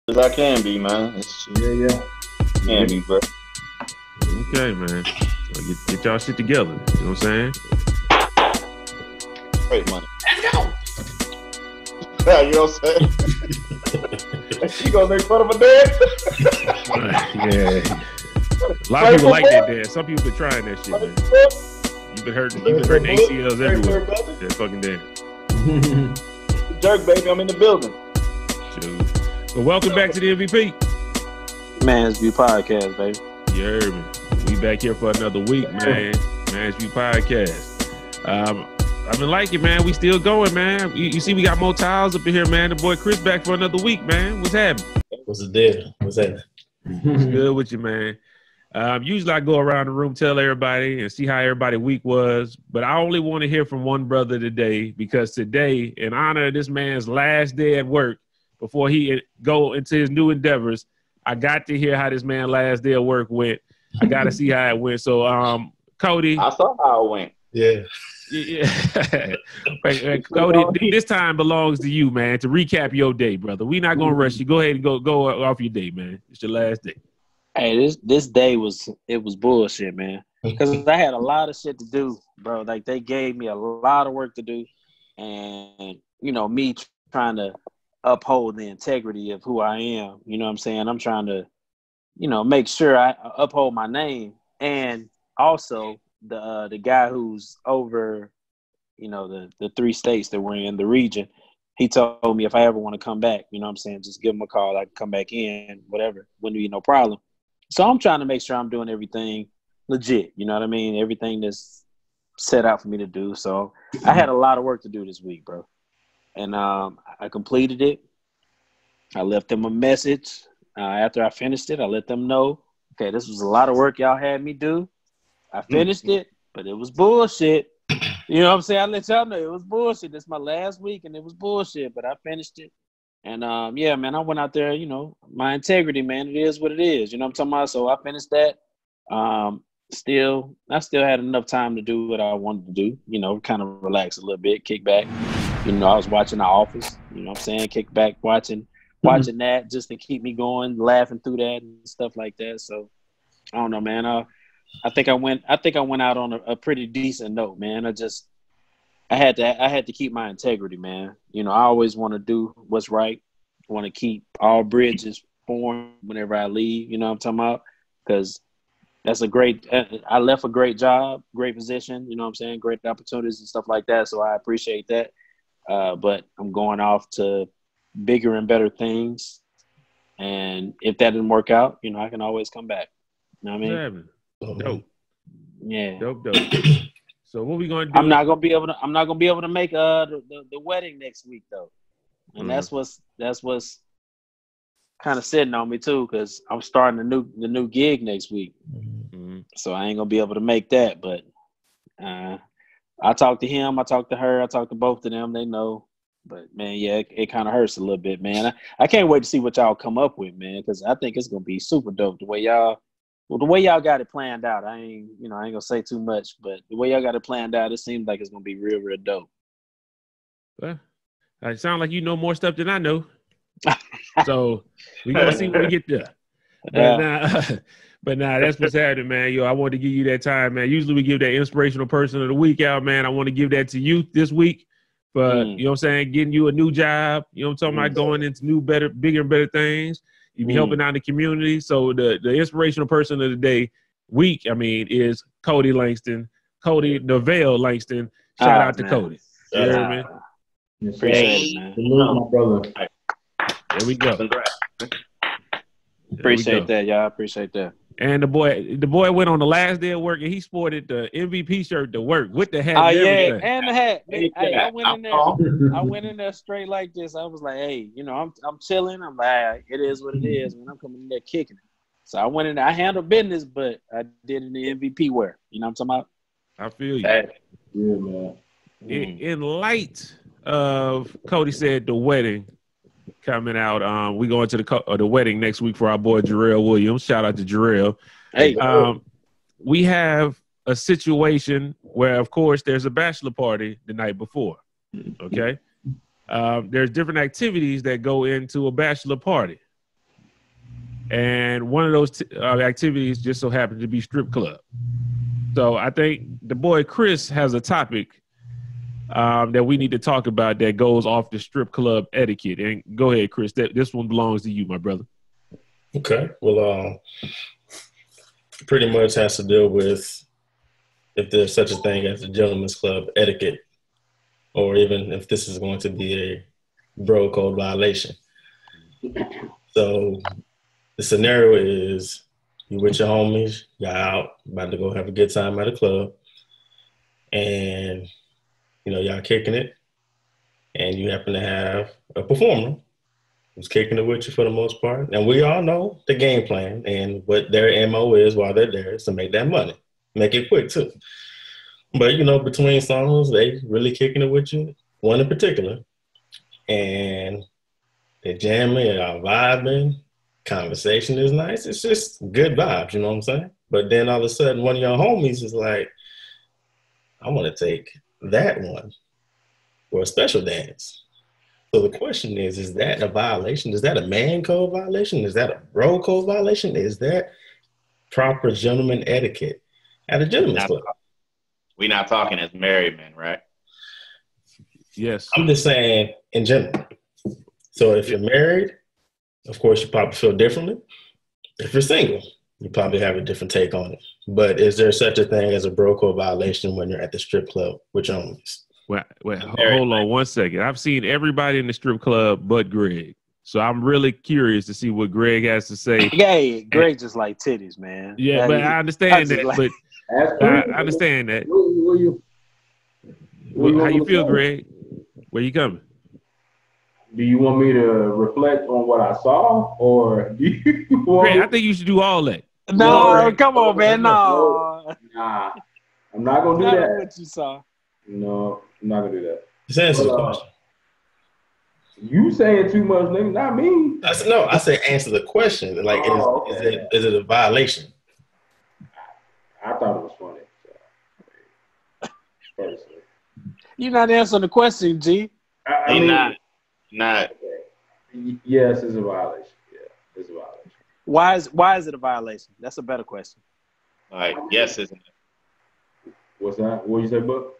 as I can be, man. Yeah. Can be, bro. Okay, man. Well, get y'all shit together. You know what I'm saying? Straight money. Let's go. Yeah, you know what I'm saying? You gonna make fun of a dad? Yeah. A lot of people like that dance. Some people been trying that shit, man. You've been hurting ACLs everywhere. That fucking dance. Jerk, baby, I'm in the building. Dude. Well, welcome back to the MVP. Man's View Podcast, baby. You heard me. We back here for another week, man. Man's View Podcast. I've been liking, man. We still going, man. You see, we got more tiles up in here, man. The boy Chris back for another week, man. What's happening? What's the deal? What's that? What's good with you, man? Usually I go around the room, tell everybody, and see how everybody's week was. But I only want to hear from one brother today, because today, in honor of this man's last day at work before he go into his new endeavors, I got to hear how this man's last day of work went. I got to see how it went. So, Cody. I saw how it went. Yeah. Cody, this time belongs to you, man, to recap your day, brother. We're not going to rush you. Go ahead and go off your day, man. It's your last day. Hey, this day was bullshit, man. Because I had a lot of shit to do, bro. Like, they gave me a lot of work to do. And, me trying to uphold the integrity of who I am. You know what I'm saying? I'm trying to, make sure I uphold my name. And also the guy who's over, the 3 states that we're in, the region, he told me if I ever want to come back, you know what I'm saying, just give him a call. I can come back in, whatever. Wouldn't be no problem. So I'm trying to make sure I'm doing everything legit. You know what I mean? Everything that's set out for me to do. So I had a lot of work to do this week, bro. And I completed it. I left them a message. After I finished it, I let them know, okay, this was a lot of work y'all had me do. I finished it, but it was bullshit. You know what I'm saying? I let y'all know it was bullshit. This is my last week, and it was bullshit, but I finished it. And, yeah, man, I went out there, my integrity, man, it is what it is. You know what I'm talking about? So I finished that. I still had enough time to do what I wanted to do, kind of relax a little bit, kick back. I was watching The Office, you know what I'm saying? Kick back, watching that just to keep me going, laughing through that and stuff like that. So, I don't know, man. I think I went out on a pretty decent note, man. I had to keep my integrity, man. I always want to do what's right. I want to keep all bridges formed whenever I leave, you know what I'm talking about? Because I left a great job, great position, you know what I'm saying? Great opportunities and stuff like that. So I appreciate that. But I'm going off to bigger and better things. And if that didn't work out, I can always come back. You know what I mean? Dope. Yeah. Dope. So what we gonna do? I'm not gonna be able to make the wedding next week though, and that's what's kind of sitting on me too, because I'm starting the new gig next week, so I ain't gonna be able to make that. But I talked to him, I talked to her, I talked to both of them. They know, but man, yeah, it kind of hurts a little bit, man. I can't wait to see what y'all come up with, man, because I think it's gonna be super dope the way y'all got it planned out. I ain't gonna say too much, but the way y'all got it planned out, it seems like it's gonna be real, real dope. Well, it sounds like you know more stuff than I know. So we gonna see when we get there. But nah, that's what's happening, man. Yo, I want to give you that time, man. Usually we give that inspirational person of the week out, man. I want to give that to you this week. But you know what I'm saying, getting you a new job, you know what I'm talking about, going into new, better, bigger and better things. You be helping out the community. So the inspirational person of the day is Cody Langston, Cody Neville Langston. Shout out to Cody. You heard me? Appreciate it, man. My brother. There we go. Appreciate that, y'all. Appreciate that. And the boy went on the last day of work and he sported the MVP shirt to work with the hat. Yeah, and the hat. Hey, I went in there straight like this. I was like, hey, I'm chilling. I'm like, it is what it is, man. I'm coming in there kicking it. So I went in there. I handled business, but I did it in the MVP wear. You know what I'm talking about? I feel you. Yeah, man. In light of Cody said the wedding coming out, we going to the wedding next week for our boy Jarrell Williams. Shout out to Jarrell. Hey, we have a situation where, of course, there's a bachelor party the night before. Okay, there's different activities that go into a bachelor party. and one of those activities just so happened to be strip club. So I think the boy Chris has a topic that we need to talk about that goes off the strip club etiquette. And go ahead, Chris. This one belongs to you, my brother. Okay. Well, pretty much has to deal with if there's such a thing as a gentleman's club etiquette, or even if this is going to be a bro code violation. So the scenario is you with your homies, y'all out, about to go have a good time at a club, and y'all kicking it, and you happen to have a performer who's kicking it with you for the most part. And we all know the game plan and what their MO is while they're there is to make that money. Make it quick too. But between songs, they really kicking it with you, one in particular. And they're jamming and vibing. Conversation is nice. It's just good vibes, you know what I'm saying? But then all of a sudden, one of your homies is like, I want to take that one for a special dance. So the question is that a violation? Is that a man code violation? Is that a bro code violation? Is that proper gentleman etiquette at a gentleman's club? We're not talking as married men, right? Yes. I'm just saying in general. So if you're married, of course, you probably feel differently. If you're single, you probably have a different take on it. But is there such a thing as a bro code violation when you're at the strip club with your homies? Wait, hold on 1 second. I've seen everybody in the strip club but Greg. So I'm really curious to see what Greg has to say. Yeah, Greg just like titties, man. Yeah, but I understand that. But I understand that. How you feel, Greg? Where you coming? Do you want me to reflect on what I saw, or do you want Greg, I think you should do all that. No, come on, man. No. Nah, I'm not going to do that. What you saw. No, I'm not going to do that. Just answer the question. You saying too much, nigga, not me. I said answer the question. Like, is it a violation? I thought it was funny. So. Personally. You're not answering the question, G. I mean, not. Okay. Yes, it's a violation. Yeah, it's a violation. Why is it a violation? That's a better question. All right. Yes, isn't it? What's that? What you say, Buck?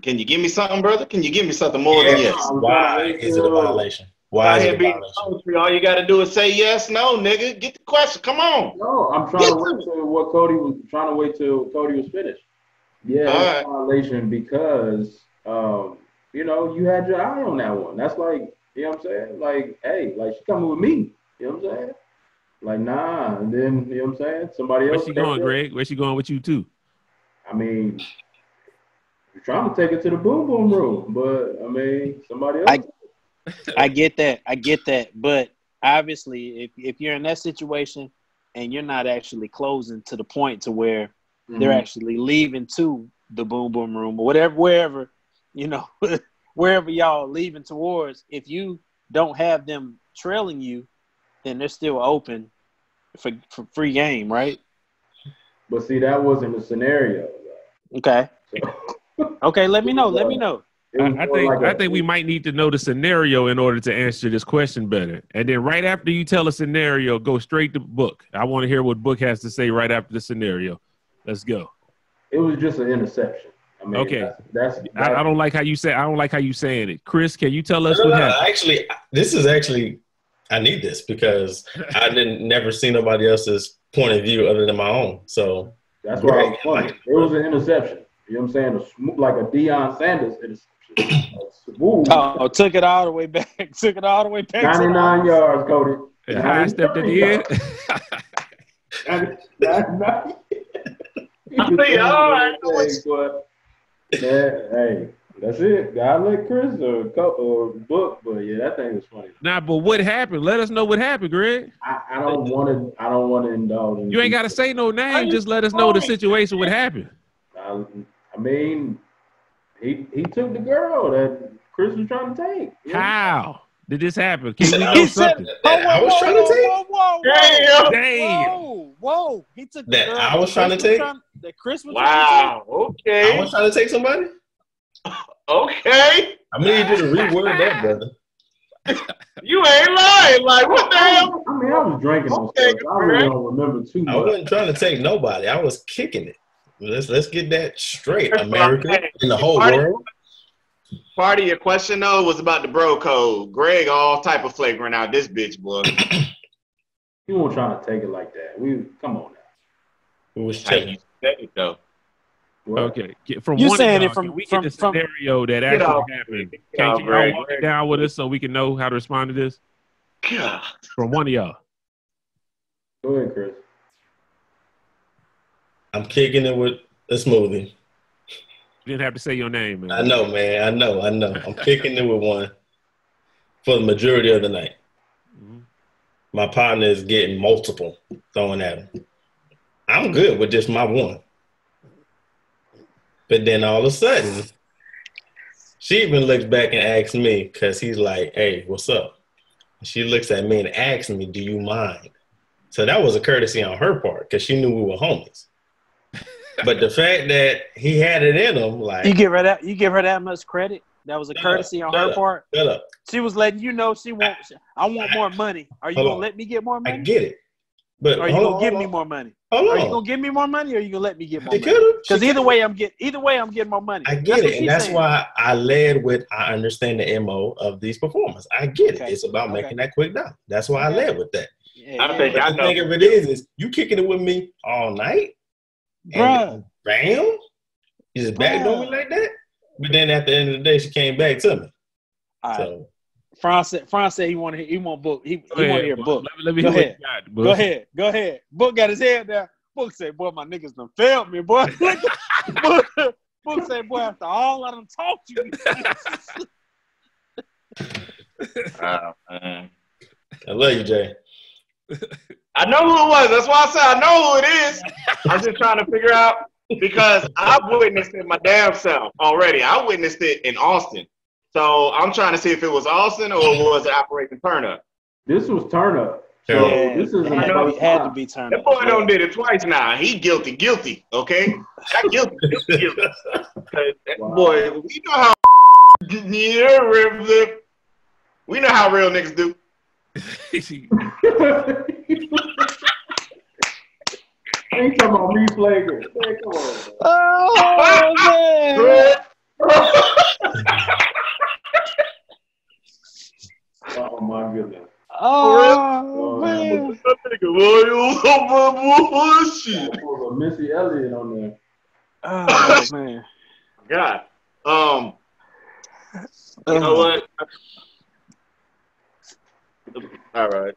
Can you give me something, brother? Can you give me something more than yes? Why is it a violation? Why is it a violation? All you got to do is say yes, no, nigga. Get the question. Come on. No, I'm trying to wait till what Cody was trying to wait till Cody was finished. Yeah, it's a violation because you had your eye on that one. That's like, you know what I'm saying? Like, hey, like she coming with me. You know what I'm saying? Like, nah, and then you know what I'm saying? Somebody else. Where's she going, Greg? Where's she going with you too? I mean, you're trying to take it to the boom boom room, but I mean, somebody else. I get that. But obviously, if you're in that situation and you're not actually closing to the point to where they're actually leaving to the boom boom room or wherever, wherever y'all leaving towards, if you don't have them trailing you, then they're still open for free game, right? But see, that wasn't the scenario. Okay. Okay, let me know. I think we might need to know the scenario in order to answer this question better. And then right after you tell a scenario, go straight to Book. I want to hear what Book has to say right after the scenario. Let's go. It was just an interception. I mean, okay. That's I don't like how you say. I don't like how you saying it. Chris, can you tell us what happened? Actually, this is actually. I need this because I never see nobody else's point of view other than my own. So that's why I was funny. It was an interception. You know what I'm saying? Like a Deion Sanders interception. Oh, took it all the way back. 99 yards, Cody. I stepped at the end. Hey, that's it. God let Chris or Book, but yeah, that thing was funny. Nah, but what happened? Let us know what happened, Greg. I don't want to indulge in. You ain't got to say no name. Just let us know the situation. What happened? I mean, he took the girl that Chris was trying to take. Yeah. How did this happen? Can we know something? I was trying to take. Whoa! He took that. I was trying to take. That Chris was. Wow. Okay. I was trying to take somebody. Okay. I need you to reword that, brother. You ain't lying. Like, what the hell? I mean, I was drinking on stuff. I really don't remember too much. I wasn't trying to take nobody. I was kicking it. Let's get that straight, America and the whole world. Part of your question though was about the bro code. Greg all type of flavoring out this bitch, boy. You weren't trying to take it like that. Come on now. Who was How you checking? said it though. Okay, from You one saying of y'all, it from- can we from- get the from- scenario that Get off. actually happened? Get Can off, y'all Greg. walk it down with us so we can know how to respond to this? God. From one of y'all. Go ahead, Chris. I'm kicking it with a smoothie. You didn't have to say your name, man. I know, man. I know. I'm kicking it with one for the majority of the night. Mhm. My partner is getting multiple thrown at him. I'm good with just my one. But then all of a sudden, she even looks back and asks me, because he's like, hey, what's up? She looks at me and asks me, do you mind? So that was a courtesy on her part, because she knew we were homies. But the fact that he had it in him, like, You give her that much credit? That was a courtesy on her part. shut up. She was letting you know I want more money. Are you Hold gonna on. let me get more I money? get it. But Or are you hold gonna on, give hold me on. more money? Hold Are you on. gonna give me more money, or are you gonna let me get more She money? could've. Because She either could've. way, I'm getting more money. I That's get what it, and she's that's saying. why I led with I understand the MO of these performers. I get Okay. it. It's about Okay. making that quick down. That's why I Okay. led with that. Yeah, I think But I the know. thing of it is you kicking it with me all night, bruh. and bam, you just backdoor me like that. But then at the end of the day, she came back to me. All right. So Franz said he want book. He Go want to ahead, hear Book. book. Let me Go hear what ahead. you got, Book. Go ahead. Book got his head down. Book said, "Boy, my niggas done failed me, boy." Book said, "Boy, after all I done talked to you." Man. I love you, Jay. I know who it was. That's why I said I know who it is. I'm just trying to figure out because I've witnessed it my damn self already. I witnessed it in Austin. So I'm trying to see if it was Austin or was it Operation Turn Up. This was turn up. So Yeah, this is it had to be turned That up. boy done did it twice now. He guilty, okay? Not guilty. Cause that boy, we know how we know how real niggas do. Ain't talking about me flagrant. Man, come on. Oh man! Oh my goodness. Oh man! That nigga loyal over bullshit. That was a Missy Elliott on there. Oh man! God. You know what? All right.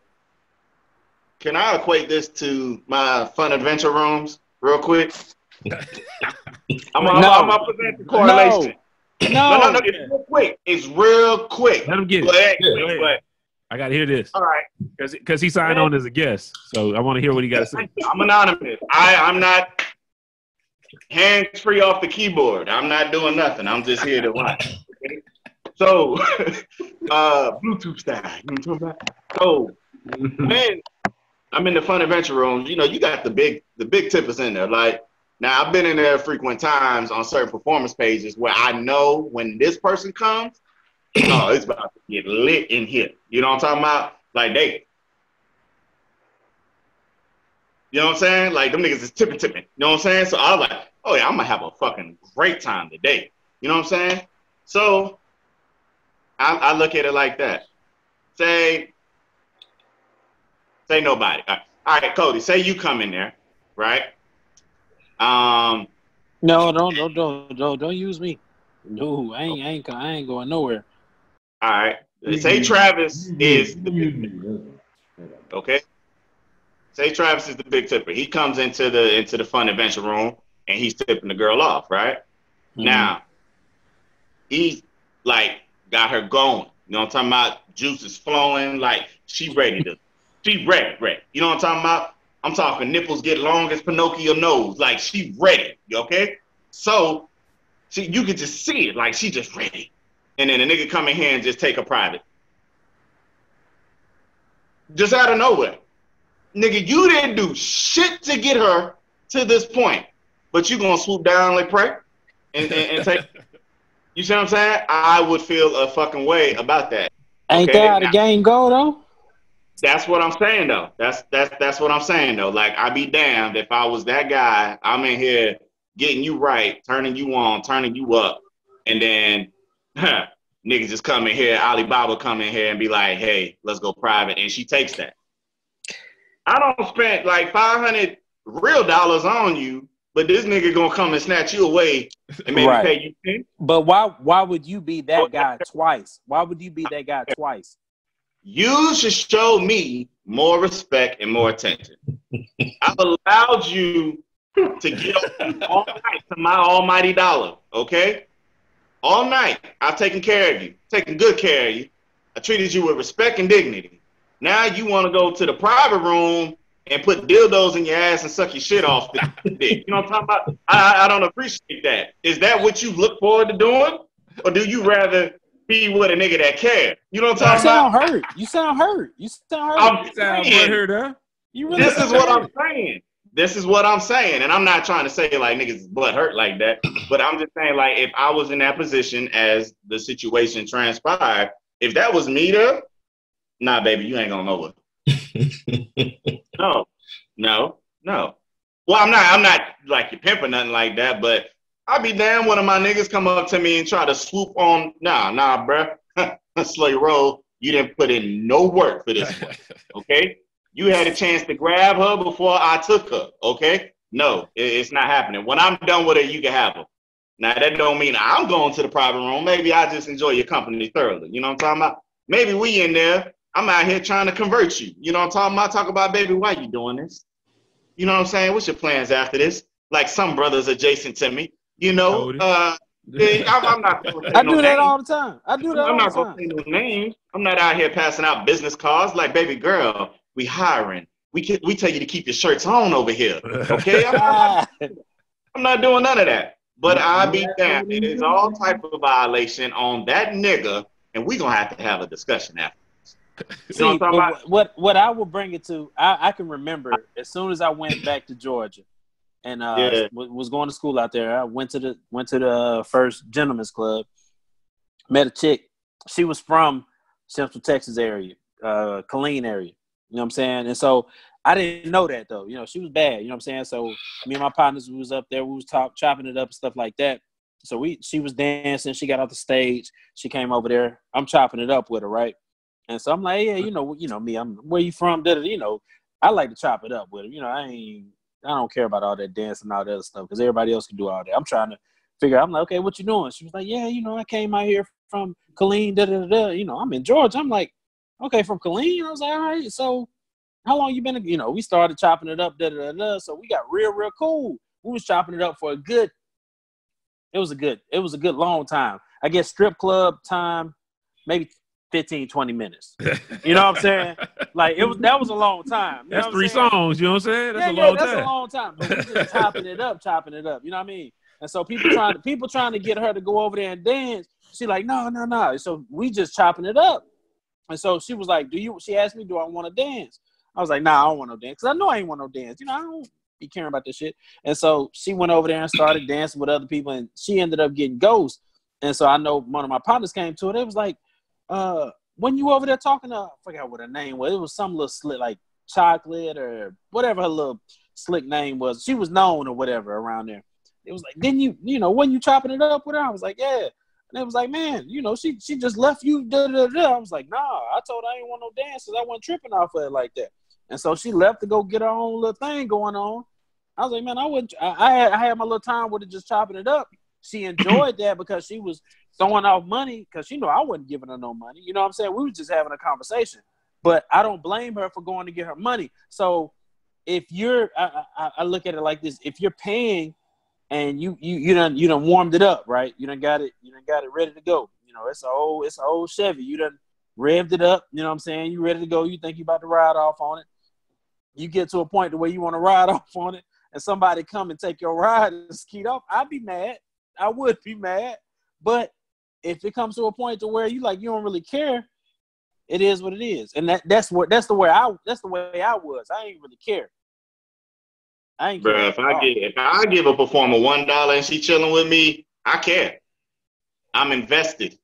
Can I equate this to my fun adventure rooms real quick? I'm gonna present the correlation. No. It's real quick. It's real quick. Let him get it. But, Go ahead. but, I got to hear this all right. because he signed on as a guest. So I want to hear what he got to say. I'm anonymous. I'm not hands free off the keyboard. I'm not doing nothing. I'm just here to watch. Okay? So, Bluetooth style. You know what I'm talking about? So, man, I'm in the fun adventure room. You know, you got the big tippers in there. Like, now I've been in there frequent times on certain performance pages where I know when this person comes, oh, it's about to get lit in here. You know what I'm talking about? Like you know what I'm saying? Like them niggas is tipping. You know what I'm saying? So I was like, oh yeah, I'm gonna have a fucking great time today. You know what I'm saying? So I look at it like that. Say nobody. All right, Cody. Say you come in there, right? No, don't use me. No, I ain't going nowhere. All right. Say Travis is the okay. Say Travis is the big tipper. He comes into the fun adventure room and he's tipping the girl off, right? Mm-hmm. Now he's like got her going. You know what I'm talking about? Juice is flowing, like she ready. You know what I'm talking about? I'm talking nipples get long as Pinocchio nose. Like she ready, okay? So you could just see it, like she just ready. And then a nigga come in here and just take her private. Just out of nowhere. Nigga, you didn't do shit to get her to this point. But you gonna swoop down like prey and take. You see what I'm saying? I would feel a fucking way about that. Ain't Okay? that how the Now, game go though? that's what I'm saying though. That's what I'm saying though. Like I'd be damned if I was that guy. I'm in here getting you right, turning you on, turning you up, and then niggas just come in here, Alibaba come in here and be like, hey, let's go private. And she takes that. I don't spend like 500 real dollars on you, but this nigga gonna come and snatch you away and maybe Right. pay you 10. But why would you be that guy twice? Why would you be that guy twice? You should show me more respect and more attention. I've allowed you to get on all night to my almighty dollar, okay? All night, I've taken care of you, taken good care of you. I treated you with respect and dignity. Now you want to go to the private room and put dildos in your ass and suck your shit off the dick. You know what I'm talking about? I don't appreciate that. Is that what you look forward to doing? Or do you rather be with a nigga that cares? You know what I'm You talking about? sound hurt. You sound hurt. You sound hurt. I'm Sound saying, butthurt, huh? You really this is sound what hurt. I'm saying. This is what I'm saying. And I'm not trying to say like niggas is butt hurt like that. But I'm just saying like if I was in that position as the situation transpired, if that was me there, nah, baby, you ain't going nowhere. No. Well, I'm not like your pimp or nothing like that, but I'll be damn one of my niggas come up to me and try to swoop on. Nah, bruh. Slow your roll. You didn't put in no work for this one, okay? You had a chance to grab her before I took her, okay? No, it's not happening. When I'm done with her, you can have her. Now, that don't mean I'm going to the private room. Maybe I just enjoy your company thoroughly. You know what I'm talking about? Maybe we in there. I'm out here trying to convert you. You know what I'm talking about? Talk about, baby, why you doing this? You know what I'm saying? What's your plans after this? Like some brothers adjacent to me. You know, I'm not going to say I no do that names. all the time. I do that I'm all not the going to time. say no names. I'm not out here passing out business cards like, baby girl, we hiring. We tell you to keep your shirts on over here. Okay? I'm not doing none of that. But I be damned. It is all type of violation on that nigga, and we going to have a discussion after. You know See, what I'm talking about? what I will bring it to, I can remember as soon as I went back to Georgia and was going to school out there. I went to the first gentleman's club, met a chick. She was from Central Texas area, Killeen area. You know what I'm saying? And so I didn't know that though. You know, she was bad. You know what I'm saying? So me and my partners, we was up there, we was chopping it up and stuff like that. So she was dancing. She got off the stage. She came over there. I'm chopping it up with her, right? And so I'm like, yeah, you know me. I'm where you from? You know, I like to chop it up with her. You know, I don't care about all that dancing and all that other stuff because everybody else can do all that. I'm trying to figure out. I'm like, okay, what you doing? She was like, yeah, you know, I came out here from Killeen. You know, I'm in Georgia. I'm like, okay, from Killeen. I was like, all right. So how long you been? You know, we started chopping it up. So we got real cool. We was chopping it up for a good. It was a good long time. I guess strip club time, maybe 15, 20 minutes. You know what I'm saying? Like that was a long time. That's 3 songs, you know what I'm saying? That's a long time. That's a long time. But we just chopping it up. You know what I mean? And so people trying to get her to go over there and dance. She like, no. So we just chopping it up. And so she was like, she asked me, do I want to dance? I was like, nah, I don't want no dance. Because I know I ain't want no dance. You know, I don't be caring about this shit. And so she went over there and started dancing with other people, and she ended up getting ghost. And so I know one of my partners came to it. It was like, when you over there talking to, I forgot what her name was. It was some little slick, like Chocolate or whatever her little slick name was. She was known or whatever around there. It was like, didn't you know, when you chopping it up with her? I was like, yeah. And it was like, man, you know, she just left you. I was like, nah, I told her I ain't want no dances. I wasn't tripping off of it like that. And so she left to go get her own little thing going on. I was like, man, I had my little time with her just chopping it up. She enjoyed that because she was throwing off money because she knew I wasn't giving her no money. You know what I'm saying? We were just having a conversation. But I don't blame her for going to get her money. So if you're, I look at it like this: if you're paying and you done warmed it up, right? You done got it ready to go. You know, it's an old Chevy. You done revved it up. You know what I'm saying? You ready to go? You think you about to ride off on it? You get to a point to where you want to ride off on it, and somebody come and take your ride and skeet off. I'd be mad. I would be mad. But if it comes to a point to where you don't really care, it is what it is. And that's the way I was. I ain't really care. I ain't care. Bro, if I give a performer $1 and she chilling with me, I care. I'm invested.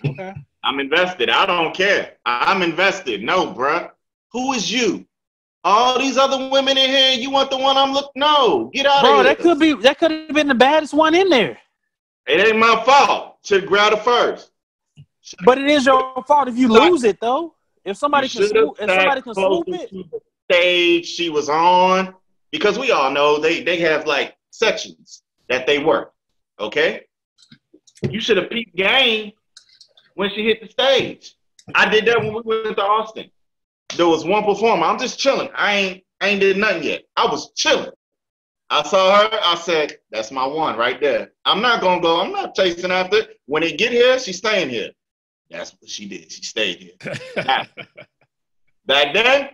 Okay. I'm invested. I don't care. I'm invested. No, bruh. Who is you? All these other women in here, you want the one I'm looking? No, get out of here. That could have been the baddest one in there. It ain't my fault. Should grab her first. But it is your fault if you lose it, though. If somebody can swoop it. The stage she was on, because we all know they have like sections that they work. Okay, you should have peeped game when she hit the stage. I did that when we went to Austin. There was one performer. I'm just chilling. I ain't did nothing yet. I was chilling. I saw her. I said, "That's my one right there." I'm not gonna go. I'm not chasing after it. When it get here, she's staying here. That's what she did. She stayed here. Back then,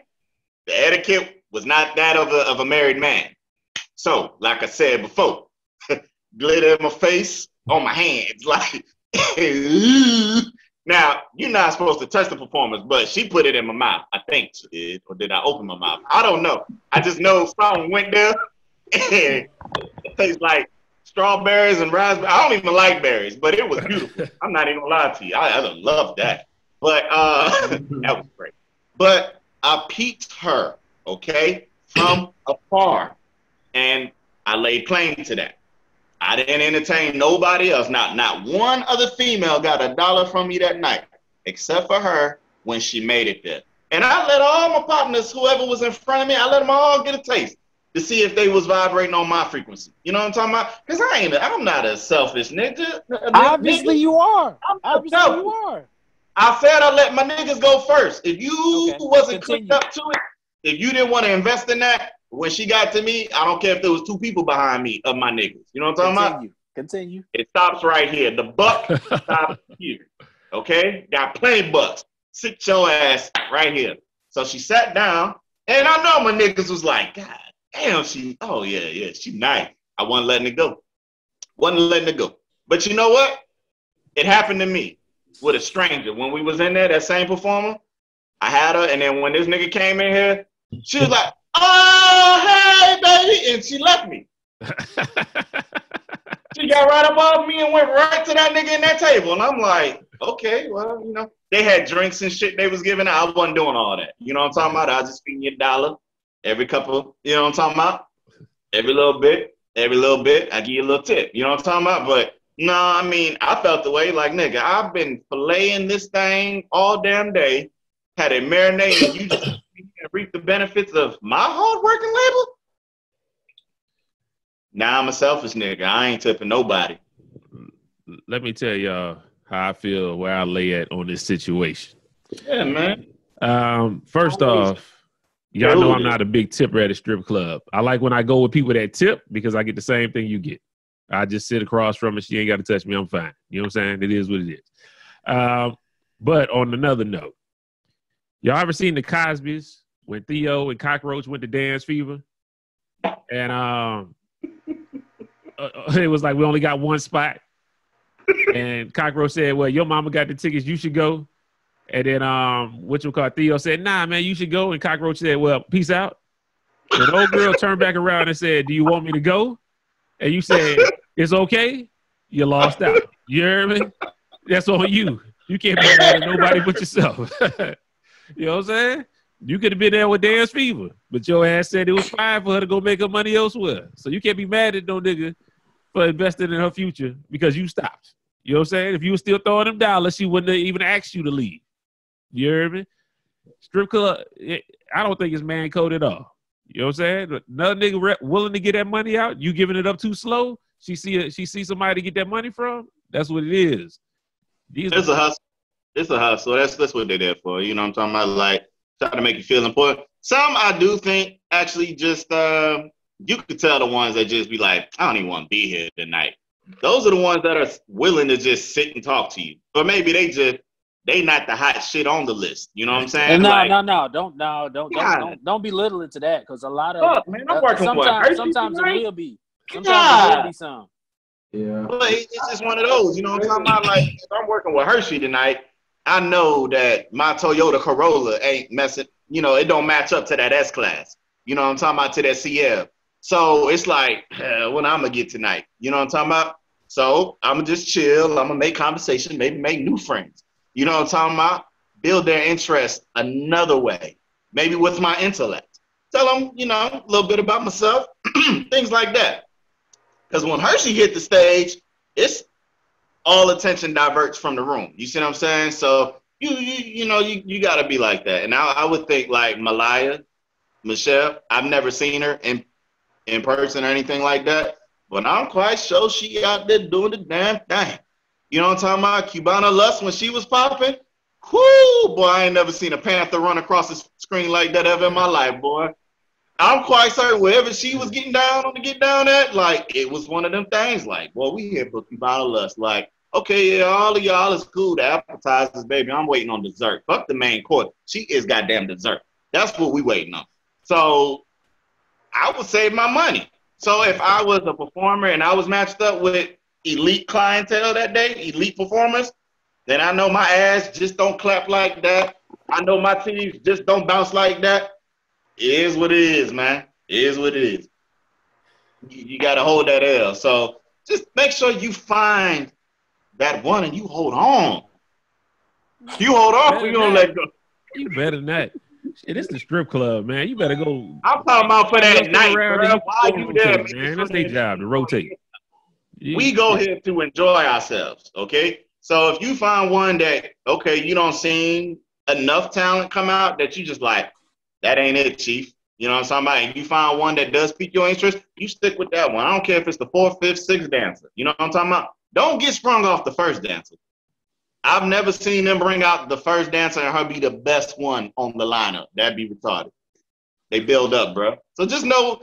the etiquette was not that of a married man. So, like I said before, glitter in my face, on my hands, like. Now, you're not supposed to touch the performance, but she put it in my mouth. I think she did, or did I open my mouth? I don't know. I just know something went there, and it tastes like strawberries and raspberries. I don't even like berries, but it was beautiful. I'm not even gonna lie to you. I love that. But that was great. But I peeped her, okay, from afar, and I laid claim to that. I didn't entertain nobody else. Not one other female got $1 from me that night, except for her when she made it there. And I let all my partners, whoever was in front of me, I let them all get a taste to see if they was vibrating on my frequency. You know what I'm talking about? Because I'm not a selfish nigga. Obviously you are. Obviously you are. I said I let my niggas go first. If you wasn't clicked up to it, if you didn't want to invest in that, when she got to me, I don't care if there was 2 people behind me of my niggas. You know what I'm talking about? Continue. It stops right here. The buck stops here. Okay? Got plenty bucks. Sit your ass right here. So she sat down, and I know my niggas was like, God damn, she nice. I wasn't letting it go. But you know what? It happened to me with a stranger. When we was in there, that same performer, I had her, and then when this nigga came in here, she was like, oh, hey, baby, and she left me. She got right above me and went right to that nigga in that table. And I'm like, okay, well, you know, they had drinks and shit they was giving out. I wasn't doing all that. You know what I'm talking about? I was just feeding you $1 every couple, you know what I'm talking about? Every little bit, I give you a little tip. You know what I'm talking about? But no, I mean, I felt the way like, nigga, I've been filleting this thing all damn day, had it marinated, and you just reap the benefits of my hard work and labor? Now I'm a selfish nigga. I ain't tipping nobody. Let me tell y'all how I feel, where I lay at on this situation. Yeah, man. First off, y'all know I'm not a big tipper at a strip club. I like when I go with people that tip because I get the same thing you get. I just sit across from her. She ain't got to touch me. I'm fine. You know what I'm saying? It is what it is. But on another note, y'all ever seen the Cosbys when Theo and Cockroach went to Dance Fever? And it was like we only got one spot. And Cockroach said, well, your mama got the tickets. You should go. And then Theo said, nah, man, you should go. And Cockroach said, well, peace out. And the old girl turned back around and said, do you want me to go? And you said, it's okay. You lost out. You hear me? That's on you. You can't be mad at nobody but yourself. You know what I'm saying? You could have been there with Dance Fever, but your ass said it was fine for her to go make her money elsewhere. So you can't be mad at no nigga for investing in her future because you stopped. You know what I'm saying? If you were still throwing them $, she wouldn't have even asked you to leave. You hear me? Strip club, I don't think it's man code at all. You know what I'm saying? Another nigga willing to get that money out, you giving it up too slow. She see somebody to get that money from. That's what it is. It's a hustle. It's a hustle. That's what they're there for. You know what I'm talking about? Like, trying to make you feel important. Some I do think actually just you could tell the ones that just be like, I don't even want to be here tonight. Those are the ones that are willing to just sit and talk to you. But maybe they not the hot shit on the list. You know what I'm saying? Don't belittle it to that because a lot of man, I'm working sometimes it will be. Sometimes it will be some. Yeah. But it's just one of those. You know what I'm talking about? Like if I'm working with Hershey tonight, I know that my Toyota Corolla ain't messing. You know, it don't match up to that S class. You know what I'm talking about? To that CL. So it's like, what I'm gonna get tonight? You know what I'm talking about? So I'm gonna just chill. I'm gonna make conversation, maybe make new friends. You know what I'm talking about? Build their interest another way, maybe with my intellect. Tell them, you know, a little bit about myself, things like that. Because when Hershey hit the stage, it's all attention diverts from the room. You see what I'm saying? So you know, you got to be like that. And I would think like Michelle, I've never seen her in person or anything like that, but I'm quite sure she out there doing the damn thing. You know what I'm talking about? Cubana Lust, when she was popping, whoo, boy, I ain't never seen a panther run across the screen like that ever in my life, boy. I'm quite certain wherever she was getting down on the get down at, like, it was one of them things like, boy, we here for Cubana Lust. Like, okay, yeah, all of y'all is cool. The appetizers, baby, I'm waiting on dessert. Fuck the main course. She is goddamn dessert. That's what we waiting on. So I would save my money. So if I was a performer and I was matched up with elite clientele that day, elite performers, then I know my ass just don't clap like that. I know my titties just don't bounce like that. It is what it is, man. It is what it is. You got to hold that L. So just make sure you find that one and you hold on. You hold on, we gonna let go. You better not. Shit, it's the strip club, man. You better go. I'm talking about for that night, bro. Why you there, man? That's their job to rotate. We go here to enjoy ourselves, okay? So if you find one that, okay, you don't see enough talent come out that you just like, that ain't it, chief. You know what I'm talking about? And you find one that does pique your interest, you stick with that one. I don't care if it's the 4th, 5th, 6th dancer. You know what I'm talking about? Don't get sprung off the first dancer. I've never seen them bring out the first dancer and her be the best one on the lineup. That'd be retarded. They build up, bro. So just know,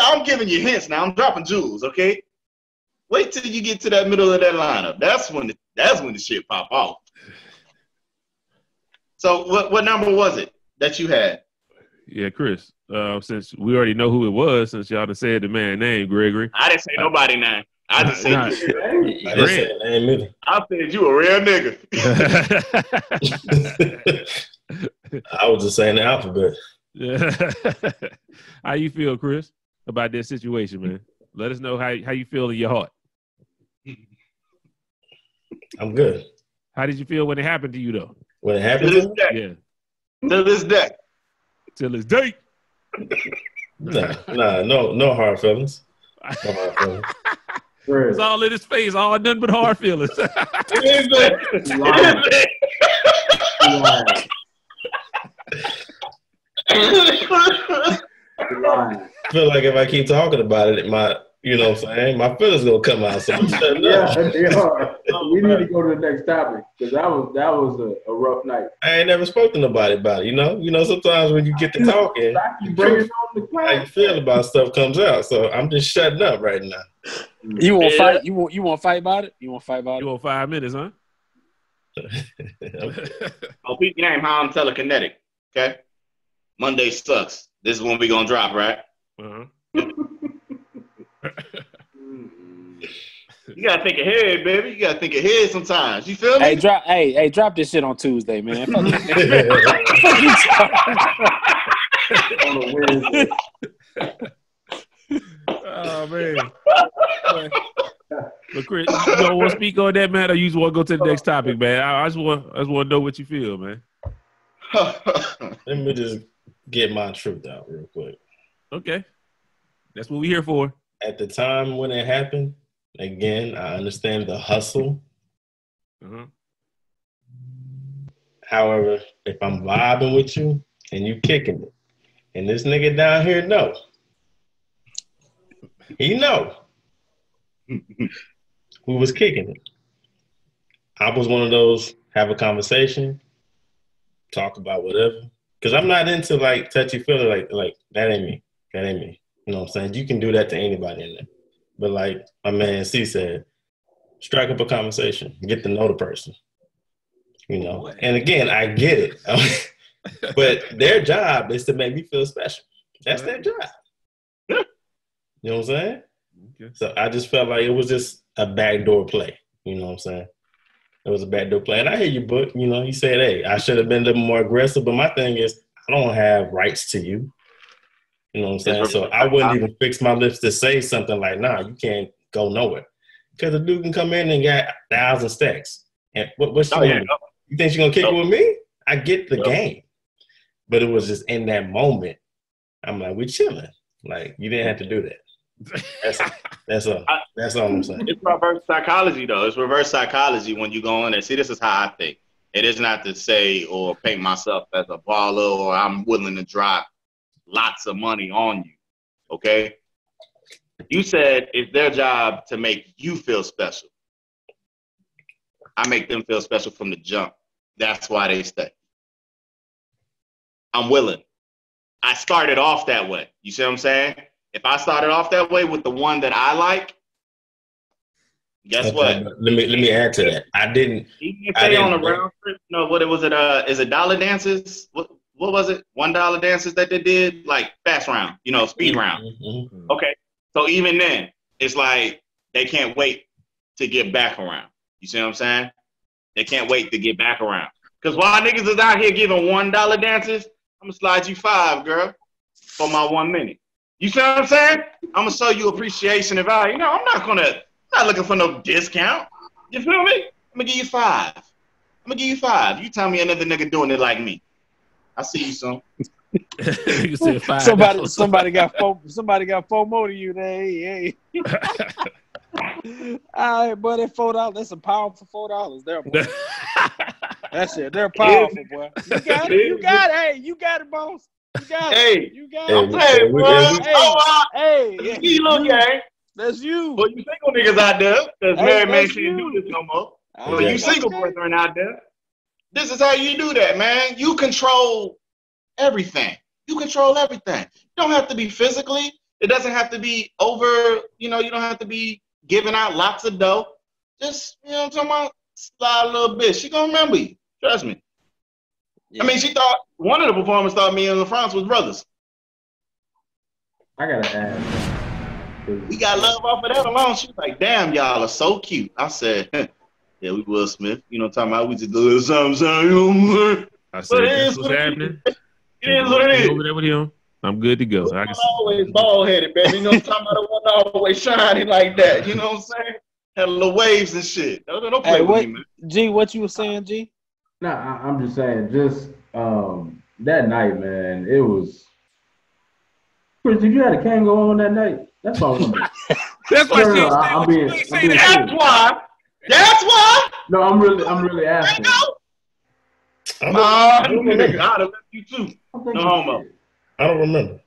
I'm giving you hints now. I'm dropping jewels, okay? Wait till you get to that middle of that lineup. That's when the shit pop off. So what number was it that you had? Yeah, Chris. Since we already know who it was, since y'all done said the man's name, Gregory. I didn't say nobody name. I just said I didn't say the name either. I said you a real nigga. I was just saying the alphabet. How you feel, Chris, about that situation, man? Let us know how you feel in your heart. I'm good. How did you feel when it happened to you, though? When it happened To to this me? day. Yeah. To this day. Till this date. No hard feelings. No hard feelings. It's all in his face, all nothing but hard feelings. I feel like if I keep talking about it, you know what I'm saying, my feelings gonna come out. So I'm shutting up. Yeah, they are. We need to go to the next topic because that was a rough night. I ain't never spoke to nobody about it. You know, sometimes when you get to talking, how you feel about stuff comes out. So I'm just shutting up right now. You want to fight? You want to fight about it? You want to fight about it? You want 5 minutes, huh? Oh, peep your name, how I'm telekinetic. Okay? Monday sucks. This is when we gonna drop, right? Uh-huh. You gotta think ahead, baby. You gotta think ahead sometimes. You feel me? Drop this shit on Tuesday, man. On a Wednesday. Oh man. But Chris, you don't want to speak on that, man, or you just want to go to the next topic, man? I just want to know what you feel, man. Let me just get my truth out real quick. Okay. That's what we're here for. At the time when it happened, again, I understand the hustle. Uh-huh. However, if I'm vibing with you and you kicking it, and this nigga down here know, he know who was kicking it. I was one of those, have a conversation, talk about whatever. Because I'm not into like touchy feely, like that ain't me. That ain't me. You know what I'm saying? You can do that to anybody in there. But like my man C said, strike up a conversation, get to know the person. You know, and again, I get it. But their job is to make me feel special. That's their job. You know what I'm saying? Okay. So I just felt like it was just a backdoor play. You know what I'm saying? It was a backdoor play. And I hear you, Book. You know, you said, hey, I should have been a little more aggressive. But my thing is, I don't have rights to you. You know what I'm saying? So I wouldn't even fix my lips to say something like, nah, you can't go nowhere. Because a dude can come in and got 1,000 stacks. And what's she gonna do? You think she's gonna kick it with me? I get the game, but it was just in that moment. I'm like, we chilling. Like, you didn't have to do that. That's all. That's all I'm saying. It's reverse psychology, though. It's reverse psychology when you go in there. See, this is how I think. It is not to say or paint myself as a baller or I'm willing to drop lots of money on you. Okay? You said it's their job to make you feel special. I make them feel special from the jump. That's why they stay. I'm willing. I started off that way. You see what I'm saying? If I started off that way with the one that I like, guess what? Let me add to that. I didn't. Even if they on a round trip, you know what it was? Is it dollar dances? What was it? $1 dances that they did, like fast round, speed round. Mm-hmm. Okay, so even then, it's like they can't wait to get back around. You see what I'm saying? They can't wait to get back around. Because while niggas is out here giving $1 dances, I'm gonna slide you 5, girl, for my 1 minute. You see what I'm saying? I'm gonna show you appreciation and value. I'm not looking for no discount. You feel me? I'm gonna give you 5. You tell me another nigga doing it like me. I'll see you soon. You said $5. Somebody got FOMO to you. Hey. All right, but that $4, that's a powerful $4 there, boy. That's it. They're powerful, boy. You got it. You got it. Hey, you got it, boss. You got it. Hey, you got it. Hey, boy. Hey, look, gang. That's you. Well, you single niggas out there, because married men can't do this no more. Well, you single brethren out there, this is how you do that, man. You control everything. You don't have to be physically. It doesn't have to be over, you don't have to be giving out lots of dough. Just, what I'm talking about? Slide a little bit. She gonna remember you. Trust me. Yeah. I mean, she thought one of the performers thought me and LaFrance was brothers. I gotta ask. We got love off of that alone. She was like, damn, y'all are so cute. I said, yeah, we Will Smith. Talking about we just do a little something. I said, that's what's happening. It is what it is. Over there with him. I'm good to go. I'm always bald-headed, baby. Talking about the one always shining like that. You know what I'm saying? Had little waves and shit. Don't play with me, man. G, what you were saying, G? No, I'm just saying, that night, man, it was. Chris, did you have a Kango on that night? That's all I'm That's why That's why. No, I'm really asking. I'd have left you too. No homo. I don't remember.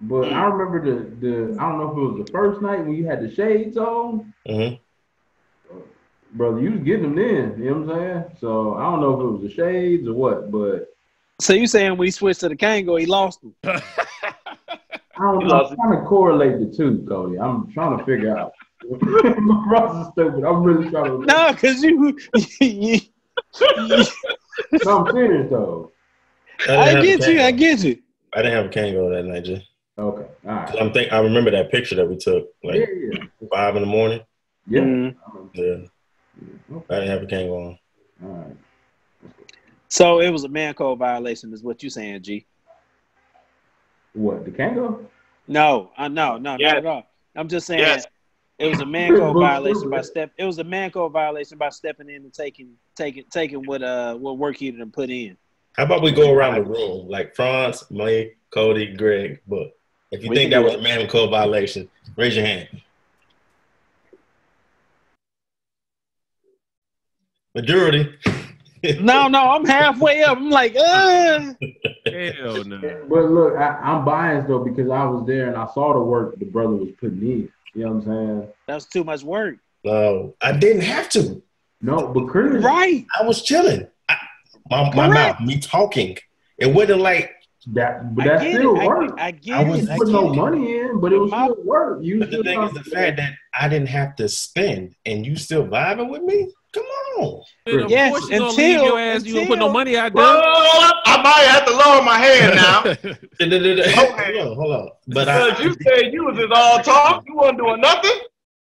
But I remember the I don't know if it was the first night when you had the shades on. Mm-hmm. Brother, you was getting them then, you know what I'm saying? So I don't know if it was the shades or what, but so you saying when he switched to the Kango, he lost him? I don't know. I'm trying to correlate the two, Cody. I'm trying to figure out. Ross is stupid. I'm really trying to. No, because you. No, I'm serious though. I get you. I didn't have a Kango that night, Jay. Okay, all right. I remember that picture that we took, like 5 in the morning. Yeah. Yeah. I didn't have a Kango on. All right. So it was a man code violation, is what you saying, G? What, the Kango? No, not at all. I'm just saying it was a man code violation by It was a man code violation by stepping in and taking what work he done put in. How about we go around the room, like Franz, Mike, Cody, Greg, Book? If you think that was a man code violation, raise your hand. Majority. No, I'm halfway up. I'm like, Hell no. But look, I'm biased though because I was there and I saw the work the brother was putting in. You know what I'm saying? That's too much work. No, I didn't have to. No, but Chris, right? I was chilling. My mouth, me talking. It wasn't like that, but that's still work. I get it. I put no money in, but it was still work. But the thing is the fact that I didn't have to spend, and you still vibing with me. Come on. Yes, until you don't put no money out there. I might have to lower my hand now. Hold on. But you said you was just all talk. You wasn't doing nothing.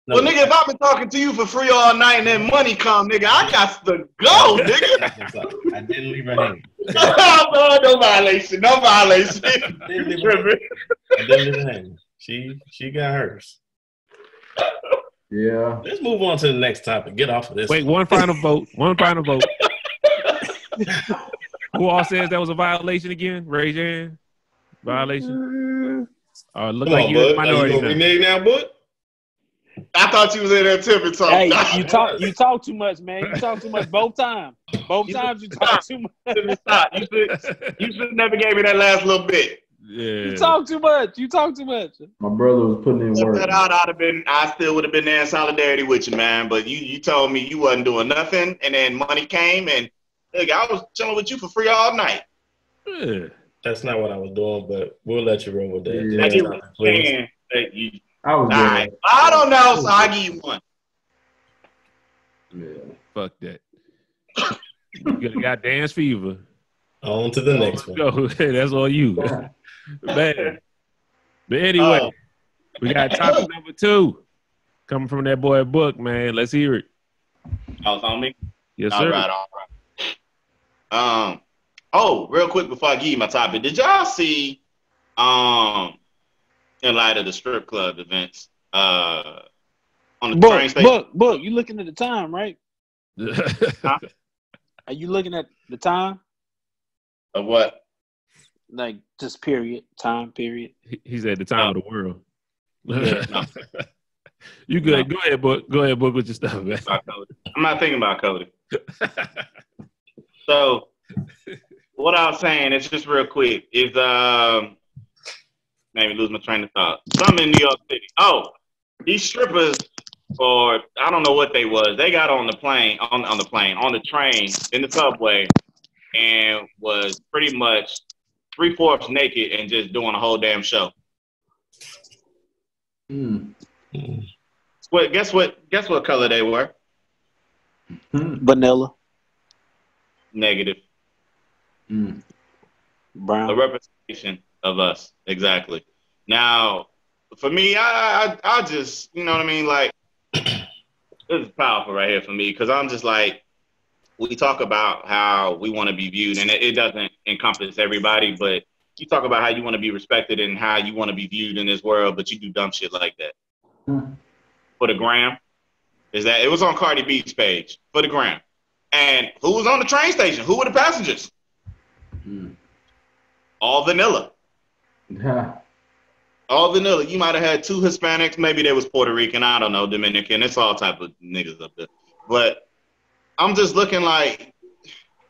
No. Well, nigga, if I've been talking to you for free all night and then money come, nigga, I got to go, nigga. I didn't leave her hanging. No violation. I didn't leave her hanging. She got hers. Yeah. Let's move on to the next topic. Get off of this. Wait, one final vote. Who all says that was a violation again? Raise your hand. Violation. Look Come like on, you're in the bud. Are you minority gonna now. renege now, bud? I thought you was in there tipping something. Hey, you talk too much, man. You talk too much both times. Both times you talk too much. Stop. You should never gave me that last little bit. Yeah. You talk too much. You talk too much. My brother was putting in work. I still would have been there in solidarity with you, man. But you told me you wasn't doing nothing, and then money came, and look, I was chilling with you for free all night. Yeah. That's not what I was doing, but we'll let you roll with that. Yeah. I Next get time, what please. you're saying. That you, I was all there. right. I don't know, so I give you one. Yeah. Fuck that. You got dance fever. On to the next one. Go. That's all you. Man. But anyway, we got topic number 2 coming from that boy Book, man. Let's hear it. Oh, it's on me? Yes, All sir. right. Real quick before I give you my topic, did y'all see, in light of the strip club events, on the train station? Book, you looking at the time, right? Are you looking at the time? Of what? Like just period, time period. He's at the time of the world. Yeah, no. You good? No. Go ahead, Book. Go ahead, Book, with your stuff, man. I'm not thinking about Cody. So, what I was saying, it's just real quick, is made me lose my train of thought. Something in New York City. Oh, these strippers, or I don't know what they was. They got on the plane, on the train, in the subway, and was pretty much 3/4 naked and just doing a whole damn show. Well, guess what color they were? Vanilla. Negative. Brown. A representation of us, exactly. Now, for me, I just, you know what I mean? Like, this is powerful right here for me, because I'm just like, we talk about how we want to be viewed, and it doesn't encompass everybody, but you talk about how you want to be respected and how you want to be viewed in this world, but you do dumb shit like that. For the gram. It was on Cardi B's page, for the gram. And who was on the train station? Who were the passengers? All vanilla. All vanilla. You might have had 2 Hispanics. Maybe they was Puerto Rican. I don't know, Dominican. It's all type of niggas up there. But I'm just looking like,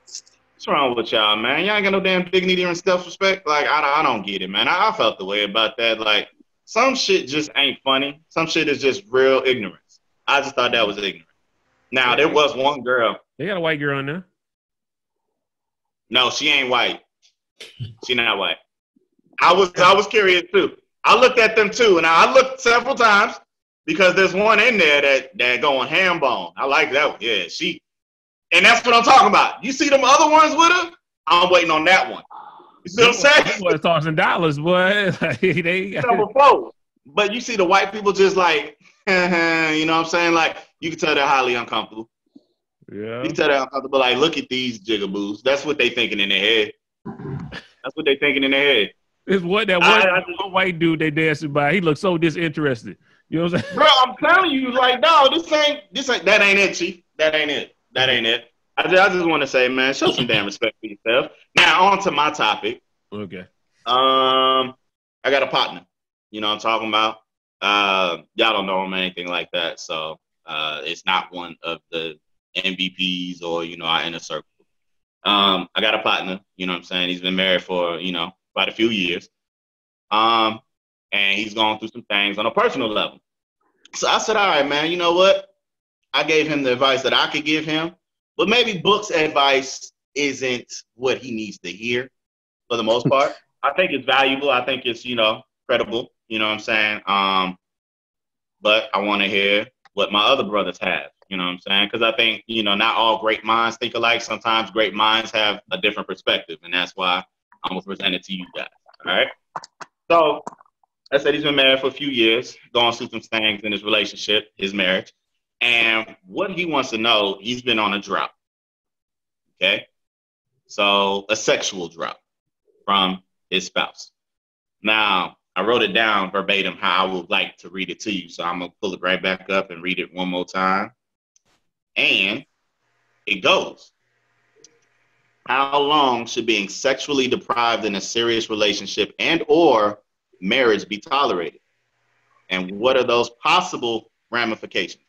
what's wrong with y'all, man? Y'all ain't got no damn dignity and self-respect. Like, I don't get it, man. I felt the way about that. Like, some shit just ain't funny. Some shit is just real ignorance. I just thought that was ignorant. Now, there was one girl. They got a white girl in there. No, she ain't white. She not white. I was curious too. I looked at them too, and I looked several times because there's one in there that going ham bone. I like that one. Yeah, and that's what I'm talking about. You see them other ones with her? I'm waiting on that one. You see what I'm saying? Boy, tossing dollars, boy. They Number 4. But you see the white people just like, you know what I'm saying? Like, you can tell they're highly uncomfortable. Yeah. You can tell they're uncomfortable. Like, look at these jigaboos. That's what they thinking in their head. That's what they thinking in their head. It's one white dude they dancing by. He looks so disinterested. You know what I'm saying? Bro, I'm telling you, like, no, that ain't it, Chief. That ain't it. I just want to say, man, show some damn respect for yourself. Now, on to my topic. Okay. I got a partner. You know what I'm talking about? Y'all don't know him or anything like that, so it's not one of the MVPs or, you know, our inner circle. I got a partner, you know what I'm saying? He's been married for, you know, quite a few years. And he's gone through some things on a personal level. So I said, all right, man, you know what? I gave him the advice that I could give him, but maybe Book's advice isn't what he needs to hear for the most part. I think it's valuable. I think it's, you know, credible, you know what I'm saying? But I want to hear what my other brothers have, you know what I'm saying? Because I think, you know, not all great minds think alike. Sometimes great minds have a different perspective, and that's why I'm going to present it to you guys, all right? So I said he's been married for a few years, going through some things in his relationship, his marriage. And what he wants to know, he's been on a drought, okay? So a sexual drought from his spouse. Now, I wrote it down verbatim how I would like to read it to you. So I'm going to pull it right back up and read it one more time. And it goes, how long should being sexually deprived in a serious relationship and or marriage be tolerated? And what are those possible ramifications?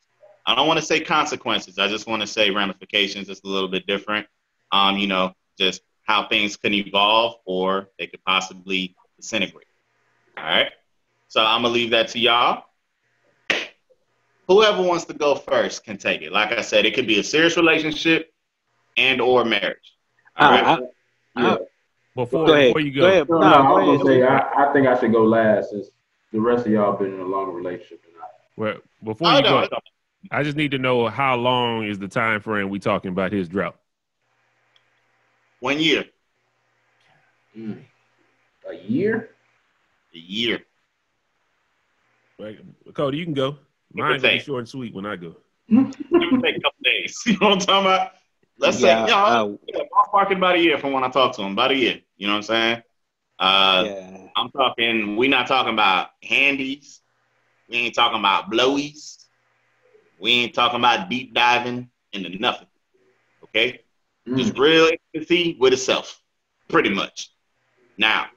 I don't want to say consequences. I just want to say ramifications. It's a little bit different. Just how things can evolve or they could possibly disintegrate. All right. So I'm going to leave that to y'all. Whoever wants to go first can take it. Like I said, it could be a serious relationship and or marriage. All right. Before you go. Go ahead. No, I was going to say, I think I should go last since the rest of y'all been in a longer relationship than I. Well, before you go, I just need to know how long is the time frame we talking about his drought? 1 year. A year? A year. Right. Cody, you can go. Mine's gonna be short and sweet when I go. It would take a couple days. You know what I'm talking about? Let's say, ballparking about a year from when I talk to him. About a year. You know what I'm saying? I'm talking, we're not talking about handies. We ain't talking about blowies. We ain't talking about deep diving into nothing. Okay? Just real intimacy with itself. Pretty much. Now,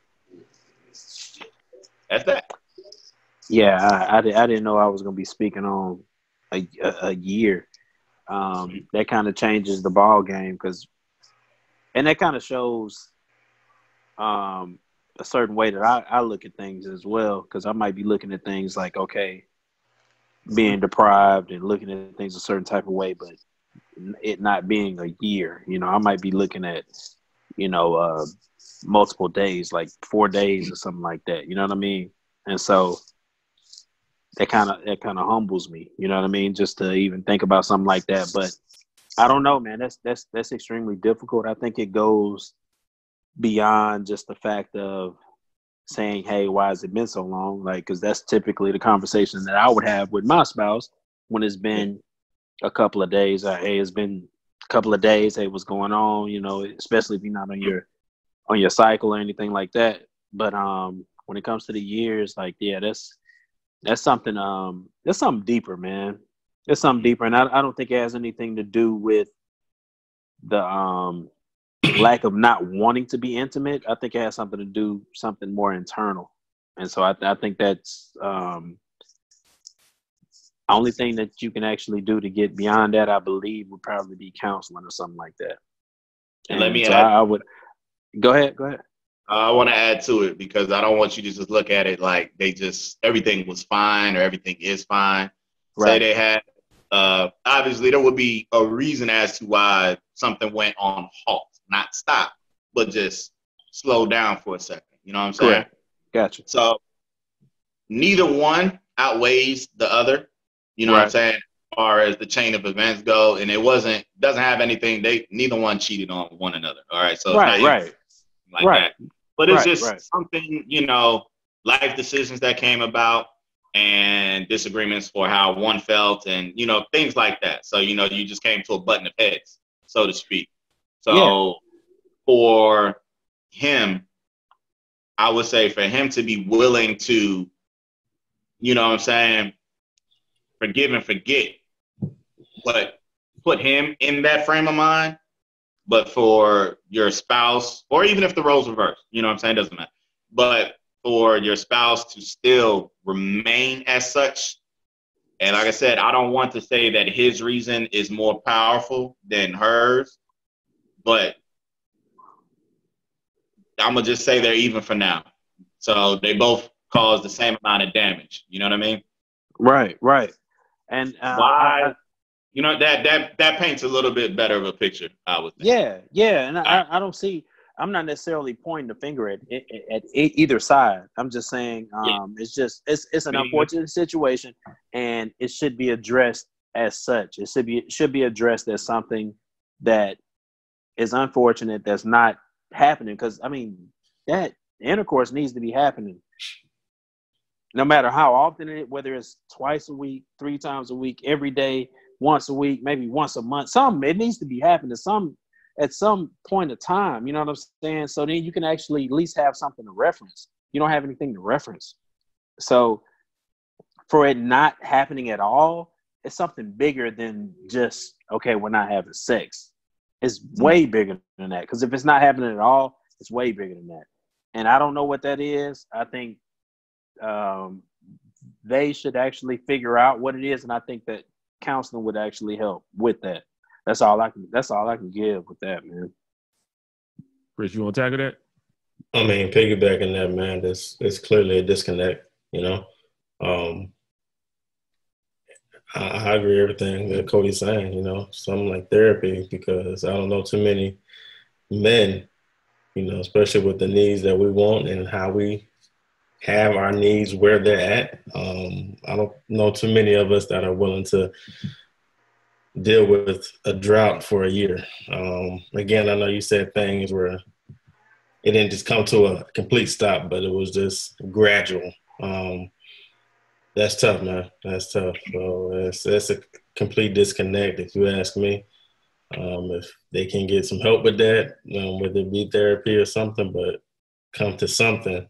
that's that. Yeah, I didn't know I was going to be speaking on a year. That kind of changes the ball game and that kind of shows a certain way that I look at things as well, because I might be looking at things like, okay, being deprived and looking at things a certain type of way, but it not being a year. I might be looking at, multiple days, like 4 days or something like that. You know what I mean? And so that kind of humbles me. You know what I mean? Just to even think about something like that. But I don't know, man. That's extremely difficult. I think it goes beyond just the fact of saying, hey, why has it been so long? Like, because that's typically the conversation that I would have with my spouse when it's been a couple of days. Hey, it's been a couple of days. Hey, what's going on? Especially if you're not on your cycle or anything like that. But when it comes to the years, like, yeah, that's something that's something deeper, man. It's something deeper, and I don't think it has anything to do with the lack of not wanting to be intimate. I think it has something to do something more internal, and so I think that's the only thing that you can actually do to get beyond that. I believe would probably be counseling or something like that. And let me add. I would go ahead. I want to add to it because I don't want you to just look at it like everything was fine or everything is fine. Right. Say they had, obviously there would be a reason as to why something went on halt, not stop, but just slow down for a second. You know what I'm saying? Correct. Gotcha. So neither one outweighs the other. You know what I'm saying? As far as the chain of events go, and doesn't have anything. Neither one cheated on one another. All right. So right. That. But it's just something, life decisions that came about and disagreements for how one felt and, things like that. So, you just came to a button of heads, so to speak. So for him, I would say for him to be willing to, forgive and forget, but put him in that frame of mind. But for your spouse, or even if the roles reverse, doesn't matter. But for your spouse to still remain as such, and like I said, I don't want to say that his reason is more powerful than hers, but I'm going to just say they're even for now. So they both cause the same amount of damage. You know what I mean? Right. And why? That paints a little bit better of a picture, I would think. Yeah. And I don't see, I'm not necessarily pointing the finger at either side. I'm just saying it's an unfortunate situation, and it should be addressed as such. It should be addressed as something that is unfortunate that's not happening. Because, that intercourse needs to be happening. No matter how often whether it's twice a week, 3 times a week, every day, once a week, maybe once a month. It needs to be happening at some point of time. You know what I'm saying? So then you can actually at least have something to reference. You don't have anything to reference. So for it not happening at all, it's something bigger than just, okay, we're not having sex. It's way bigger than that. Because if it's not happening at all, it's way bigger than that. And I don't know what that is. I think they should actually figure out what it is, and I think that counseling would actually help with that. That's all I can give with that, man. Chris, you want to tackle that? I mean, piggybacking that, man, there's clearly a disconnect, you know. I agree with everything that Cody's saying, you know, something like therapy, because I don't know too many men, you know, especially with the needs that we want and how we have our needs where they're at. I don't know too many of us that are willing to deal with a drought for a year. Again, I know you said things where it didn't just come to a complete stop, but it was just gradual. That's tough, man. That's tough. So that's a complete disconnect, if you ask me. If they can get some help with that, whether it be therapy or something, but come to something,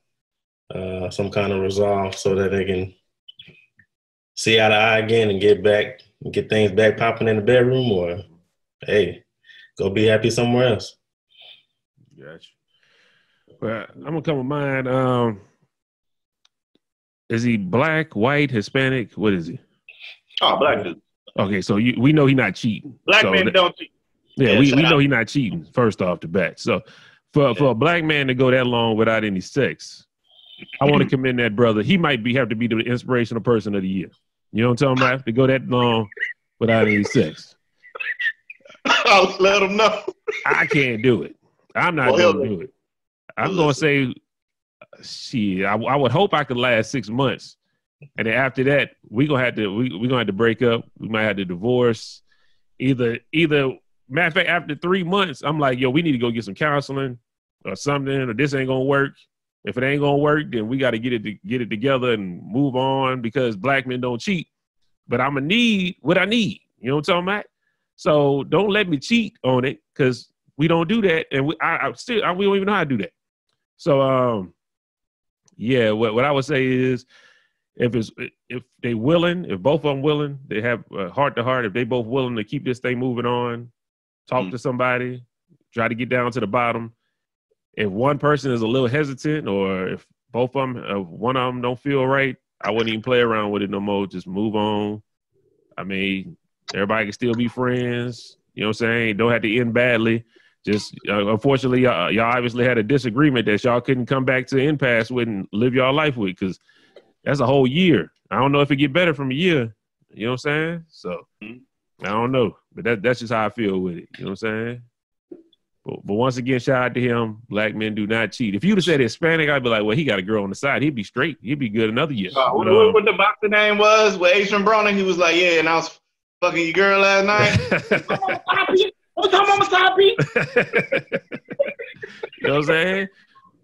some kind of resolve, so that they can see eye to eye again and get things back popping in the bedroom, or hey, go be happy somewhere else. Gotcha. Well, I'm gonna come with mine. Is he black, white, Hispanic? What is he? Oh, black dude. Okay, so we know he's not cheating. Black men don't cheat. Yeah, we know he's not cheating first off the bat. So for a black man to go that long without any sex, I want to commend that brother. He might have to be the inspirational person of the year. You know what I'm talking about? To go that long without any sex. I'll let him know. I can't do it. I'm not going to do it. I'm going to say, shit, I would hope I could last 6 months. And then after that, we're gonna have to break up. We might have to divorce. Either matter of fact, after 3 months, I'm like, yo, we need to go get some counseling or something, or this ain't gonna work. If it ain't gonna work, then we gotta get it together and move on, because black men don't cheat. But I'm gonna need what I need. You know what I'm talking about? So don't let me cheat on it, because we don't do that, and we don't even know how to do that. So yeah, what I would say is, if they willing, if both of them willing, they have heart to heart. If they both willing to keep this thing moving on, talk to somebody, try to get down to the bottom. If one person is a little hesitant, or if both of them, one of them don't feel right, I wouldn't even play around with it no more. Just move on. I mean, everybody can still be friends. You know what I'm saying? Don't have to end badly. Just unfortunately, y'all obviously had a disagreement that y'all couldn't come back to impasse with and live y'all life with, because that's a whole year. I don't know if it get better from a year. You know what I'm saying? So I don't know, but that's just how I feel with it. You know what I'm saying? But once again, shout out to him. Black men do not cheat. If you'd have said Hispanic, I'd be like, well, he got a girl on the side. He'd be straight. He'd be good another year. What the boxer name was? With Adrian Broner, he was like, yeah, and I was fucking your girl last night. What time on my side, Pete? You know what I'm saying?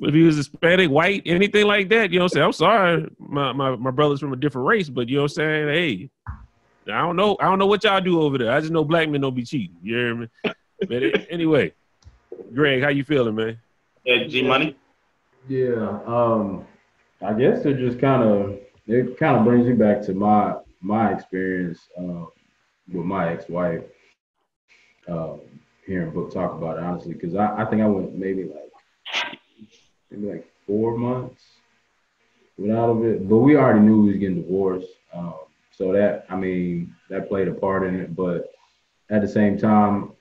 If he was Hispanic, white, anything like that, you know what I'm saying? I'm sorry, my brother's from a different race, but you know what I'm saying? Hey, I don't know what y'all do over there. I just know black men don't be cheating. You hear me? But anyway, Greg, how you feeling, man? Yeah, G Money. Yeah, I guess it kind of brings me back to my experience with my ex-wife. Hearing Book talk about it, honestly, because I think I went maybe like 4 months without of it, but we already knew we was getting divorced. So that played a part in it, but at the same time,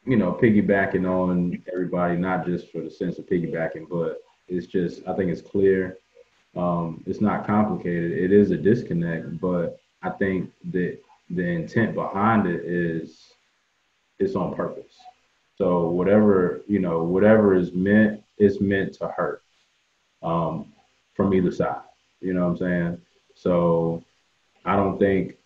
you know, piggybacking on everybody, not just for the sense of piggybacking, but it's just, I think it's clear. It's not complicated. It is a disconnect, but I think that the intent behind it is it's on purpose. So whatever is meant, it's meant to hurt from either side. You know what I'm saying? So I think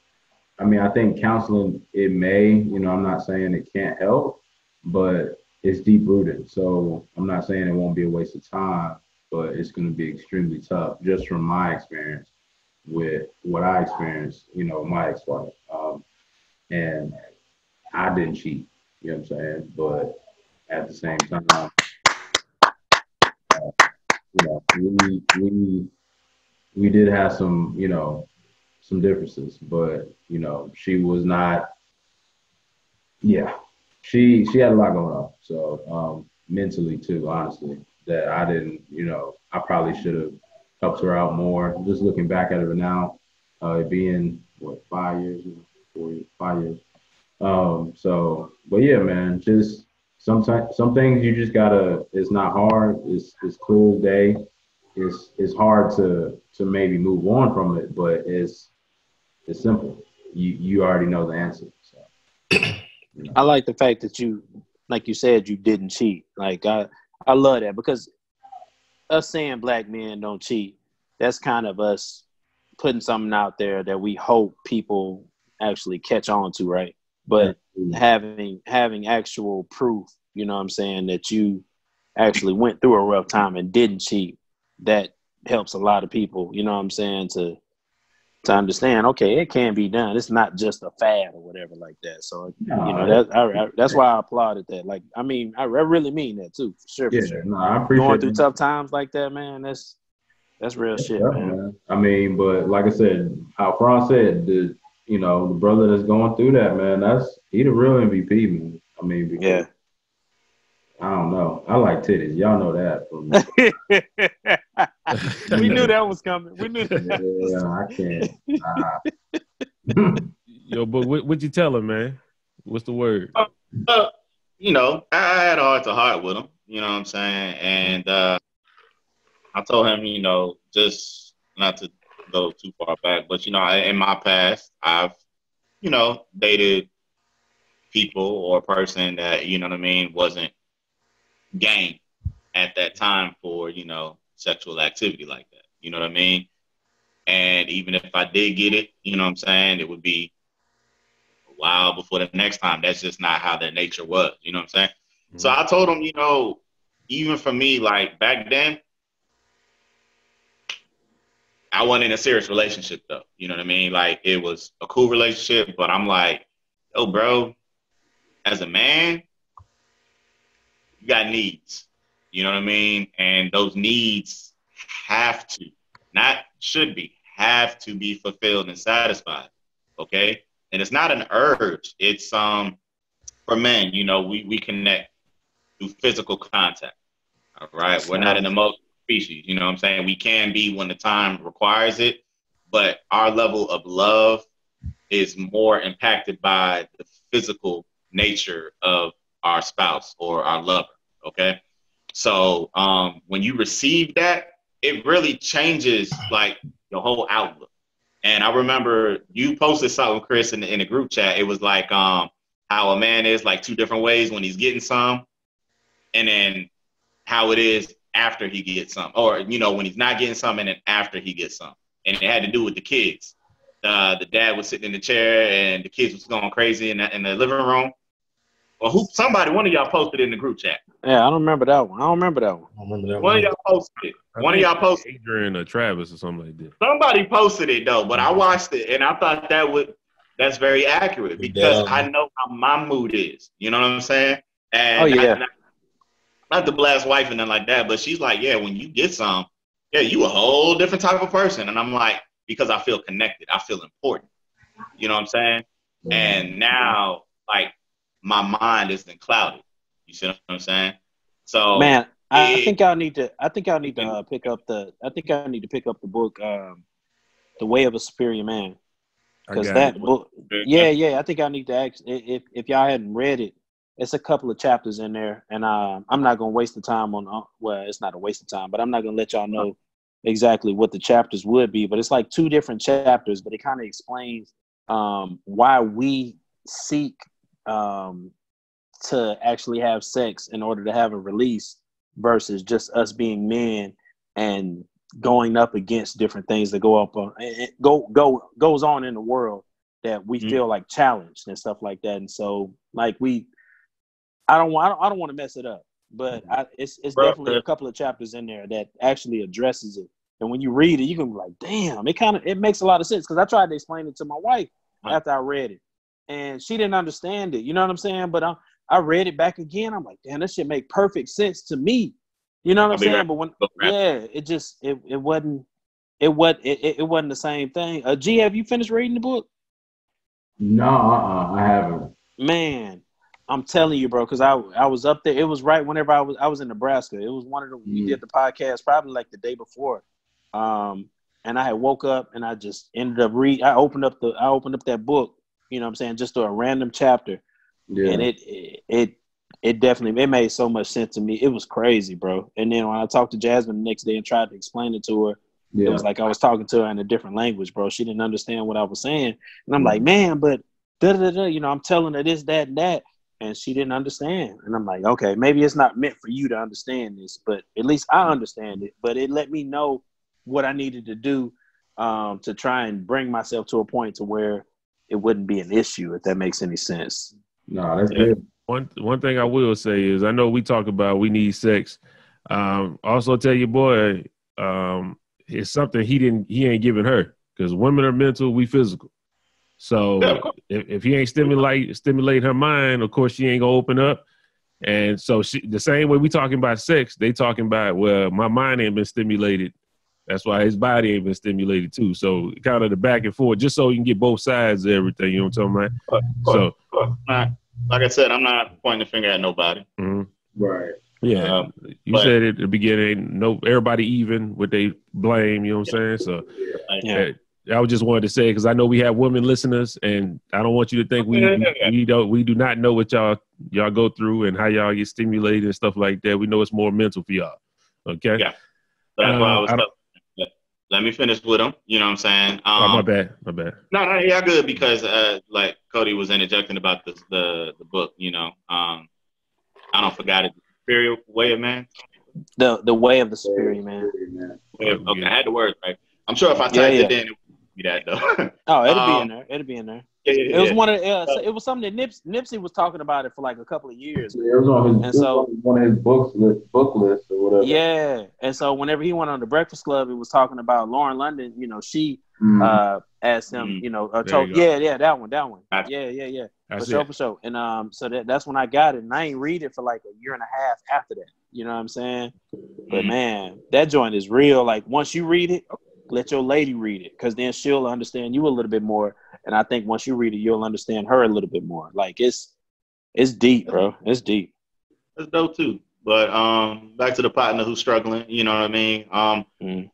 counseling, it may, you know, I'm not saying it can't help, but it's deep rooted. So I'm not saying it won't be a waste of time, but it's going to be extremely tough just from my experience with what I experienced, you know, my ex-wife. And I didn't cheat, you know what I'm saying? But at the same time, you know, we did have some, you know, some differences, but, you know, she was not, yeah. she had a lot going on. So mentally too, honestly, that I didn't, I probably should have helped her out more. Just looking back at it now, it being what 5 years, 4 years, 5 years. But yeah, man, just sometimes some things you just gotta. It's not hard. It's clear as day. It's hard to maybe move on from it, but it's simple. You already know the answer. So. I like the fact that you, like you said, you didn't cheat. Like I love that, because us saying black men don't cheat, that's kind of us putting something out there that we hope people actually catch on to, right? But having actual proof, you know what I'm saying, that you actually went through a rough time and didn't cheat, that helps a lot of people, you know what I'm saying, to understand, okay, it can be done. It's not just a fad or whatever like that. So, that's why I applauded that. Like, I mean, I really mean that too, for sure. For sure. No, I appreciate going through tough times like that, man. That's real shit, man. I mean, but like I said, how Franz said, the brother that's going through that, man, he the real MVP, man. I mean, because, I don't know. I like titties. Y'all know that from me. We knew that was coming. We knew that. I can't. Yo, but what you tell him, man? What's the word? I had a heart-to-heart with him. You know what I'm saying? And I told him, just not to go too far back, but in my past, I've, dated people or a person that, you know what I mean, wasn't game at that time for, sexual activity like that. You know what I mean? And even if I did get it, you know what I'm saying, it would be a while before the next time. That's just not how their nature was. You know what I'm saying? Mm-hmm. So I told him, even for me, like back then, I wasn't in a serious relationship though. You know what I mean? Like it was a cool relationship, but I'm like, yo, bro, as a man, you got needs. You know what I mean? And those needs have to be fulfilled and satisfied. Okay? And it's not an urge. It's for men, we connect through physical contact. All right. We're not an emotional species. You know what I'm saying? We can be when the time requires it, but our level of love is more impacted by the physical nature of our spouse or our lover. Okay. So when you receive that, it really changes like your whole outlook. And I remember you posted something, Chris, in the group chat. It was like how a man is like two different ways when he's getting some, and then how it is after he gets some, or when he's not getting some, and then after he gets some. And it had to do with the kids. The dad was sitting in the chair, and the kids was going crazy in the living room. Well, one of y'all posted it in the group chat. Yeah, I don't remember that one. I remember that one of y'all posted it. One of y'all posted Adrian or Travis or something like that. Somebody posted it though, but I watched it and I thought that's very accurate because I know how my mood is. You know what I'm saying? And not to blast wife and nothing like that, but she's like, yeah, when you get some, you a whole different type of person. And I'm like, because I feel connected, I feel important. You know what I'm saying? And now, like, my mind isn't clouded. You see what I'm saying? So, man, I think I need to pick up the book, The Way of a Superior Man, because that book. I think I need to actually, if y'all hadn't read it, it's a couple of chapters in there, and I'm not gonna waste the time on. Well, it's not a waste of time, but I'm not gonna let y'all know exactly what the chapters would be. But it's like 2 different chapters, but it kind of explains why we seek to actually have sex in order to have a release versus just us being men and going up against different things that goes on in the world that we feel like challenged and stuff like that. And so like I don't want to mess it up, but it's definitely a couple of chapters in there that actually addresses it. And when you read it, you can be like, damn, it makes a lot of sense. Cause I tried to explain it to my wife after I read it, and she didn't understand it. You know what I'm saying? But I read it back again. I'm like, damn, that shit make perfect sense to me. You know what I'm saying? But when, it wasn't the same thing. G, have you finished reading the book? No, I haven't. Man, I'm telling you, bro, because I was up there. It was right whenever I was in Nebraska. It was one of the we did the podcast probably like the day before, and I had woke up and I just ended up I opened up that book. You know what I'm saying? Just a random chapter, and it definitely made so much sense to me. It was crazy, bro. And then when I talked to Jasmine the next day and tried to explain it to her, it was like I was talking to her in a different language, bro. She didn't understand what I was saying, and I'm like, man, but you know, I'm telling her this, that, and that. And she didn't understand. And I'm like, okay, maybe it's not meant for you to understand this, but at least I understand it. But it let me know what I needed to do to try and bring myself to a point to where it wouldn't be an issue, if that makes any sense. No, that's good. One thing I will say is I know we talk about we need sex. Also tell your boy it's something he ain't giving her, because women are mental, we physical. So if he ain't stimulate her mind, of course she ain't gonna open up. And so the same way we talking about sex, they talking about, well, my mind ain't been stimulated. That's why his body ain't been stimulated too. So kind of the back and forth, just so you can get both sides of everything. You know what I'm talking about? Like I said, I'm not pointing the finger at nobody. Mm-hmm. Right. Yeah. You said at the beginning, everybody even with they blame. You know what I'm saying? So I just wanted to say, because I know we have women listeners, and I don't want you to think we do not know what y'all go through and how y'all get stimulated and stuff like that. We know it's more mental for y'all. Okay. Yeah. That's why I was. Let me finish with him. You know what I'm saying? My bad. No, yeah, good, because like Cody was interjecting about the book. You know, I don't forgot it. Superior Way of Man. The Way of the Superior Man. Okay, I had the word right. I'm sure if I typed it in, it would be that though. Oh, it'll be in there. It'll be in there. It was one of it was something that Nipsey was talking about it for like a couple of years. Yeah, it was on one of his book lists or whatever. Yeah, and so whenever he went on the Breakfast Club, it was talking about Lauren London. You know, she asked him. You know, told that one. Yeah. For sure. And so that's when I got it, and I ain't read it for like a year and a half after that. You know what I'm saying? But man, that joint is real. Like once you read it, let your lady read it, because then she'll understand you a little bit more. And I think once you read it, you'll understand her a little bit more. Like it's deep, bro. It's deep. It's dope too. But back to the partner who's struggling. You know what I mean?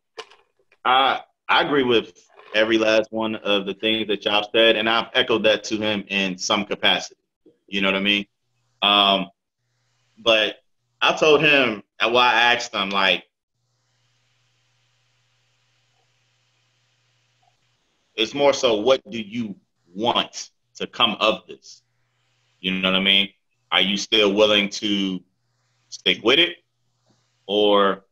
I agree with every last one of the things that y'all said, and I've echoed that to him in some capacity. You know what I mean? But I told him, I asked him, like, it's more so, what do you want to come of this? You know what I mean? Are you still willing to stick with it? Or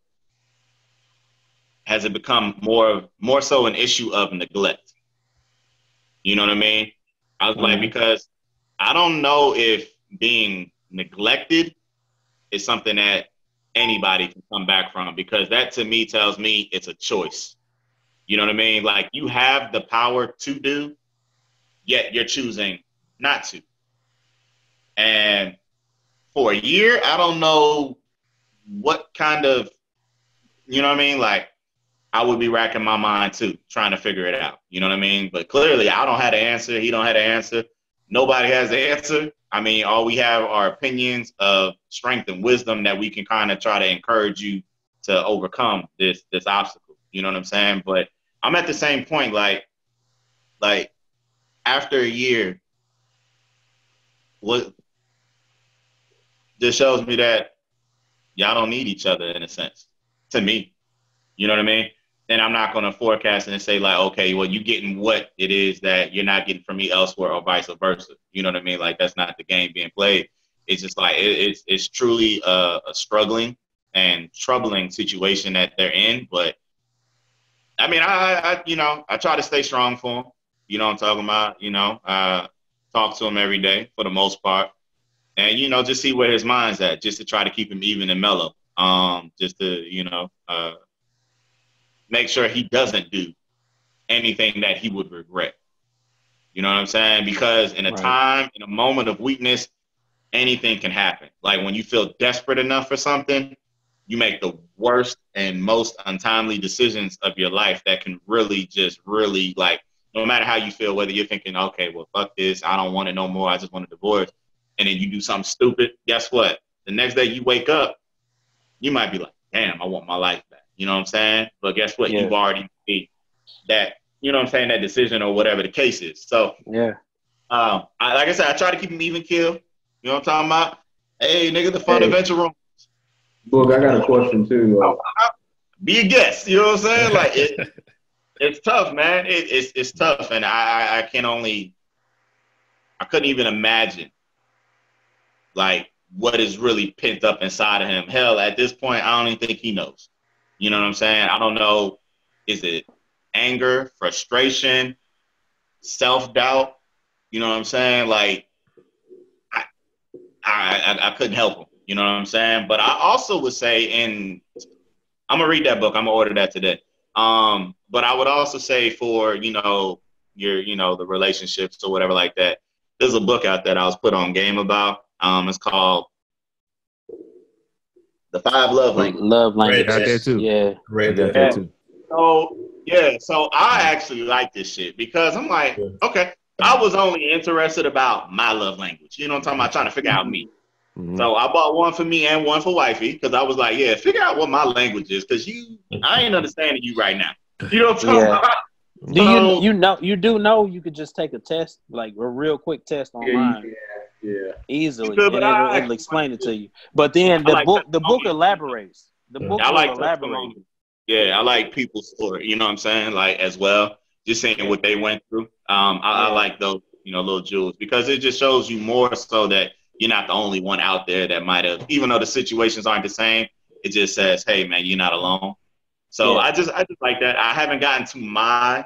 has it become more so an issue of neglect? You know what I mean? I was like, because I don't know if being neglected is something that anybody can come back from, because that to me tells me it's a choice. You know what I mean? Like, you have the power to do, yet you're choosing not to. And for a year, I don't know what kind of, you know what I mean? Like, I would be racking my mind too, trying to figure it out. You know what I mean? But clearly, I don't have the answer. He don't have the answer. Nobody has the answer. I mean, all we have are opinions of strength and wisdom that we can kind of try to encourage you to overcome this obstacle. You know what I'm saying? But I'm at the same point, like after a year, what this shows me that y'all don't need each other in a sense, to me. You know what I mean? Then I'm not going to forecast and say like, okay, well, you're getting what it is that you're not getting from me elsewhere, or vice versa. You know what I mean? Like, that's not the game being played. It's just like, it's truly a struggling and troubling situation that they're in. But I mean, I try to stay strong for him. You know what I'm talking about? You know, talk to him every day for the most part. And, you know, just see where his mind's at, just to try to keep him even and mellow. Just to, you know, make sure he doesn't do anything that he would regret. You know what I'm saying? Because in a moment of weakness, anything can happen. Like, when you feel desperate enough for something, you make the worst and most untimely decisions of your life that can really, like, no matter how you feel, whether you're thinking, okay, well, fuck this, I don't want it no more, I just want a divorce. and then you do something stupid, guess what? The next day you wake up, you might be like, damn, I want my life back. You know what I'm saying? But guess what? Yeah. You've already made that, you know what I'm saying, that decision or whatever the case is. So, yeah. like I said, I try to keep them even kill. You know what I'm talking about? Hey, nigga, the fun adventure room. Book, I got a question too. Be a guest. You know what I'm saying? Like, it's tough, man. It's tough. And I couldn't even imagine, like, what is really pent up inside of him. Hell, at this point, I don't even think he knows. You know what I'm saying? I don't know. Is it anger, frustration, self-doubt? You know what I'm saying? Like, I couldn't help him. You know what I'm saying? But I also would say, and I'm gonna read that book. I'm gonna order that today. But I would also say for, you know, your, you know, the relationships or whatever like that, there's a book out there I was put on game about. It's called The 5 Love Languages. Love languages. Out there too. Yeah. Read that too. So I actually like this shit because I'm like, okay, I was only interested about my love language. You know what I'm talking about? Trying to figure out me. Mm-hmm. So I bought one for me and one for wifey because I was like, yeah, figure out what my language is because I ain't understanding you right now. You know what I'm talking about? You do know you could just take a test, like a real quick test online. Yeah. Easily. Could, and it'll explain it to you. But then the book elaborates. The book I like elaborate. Yeah, I like people's story, you know what I'm saying? Like, as well, just saying what they went through. I like those, you know, little jewels because it just shows you more so that you're not the only one out there that might have, even though the situations aren't the same, it just says, hey, man, you're not alone. So I just like that. I haven't gotten to I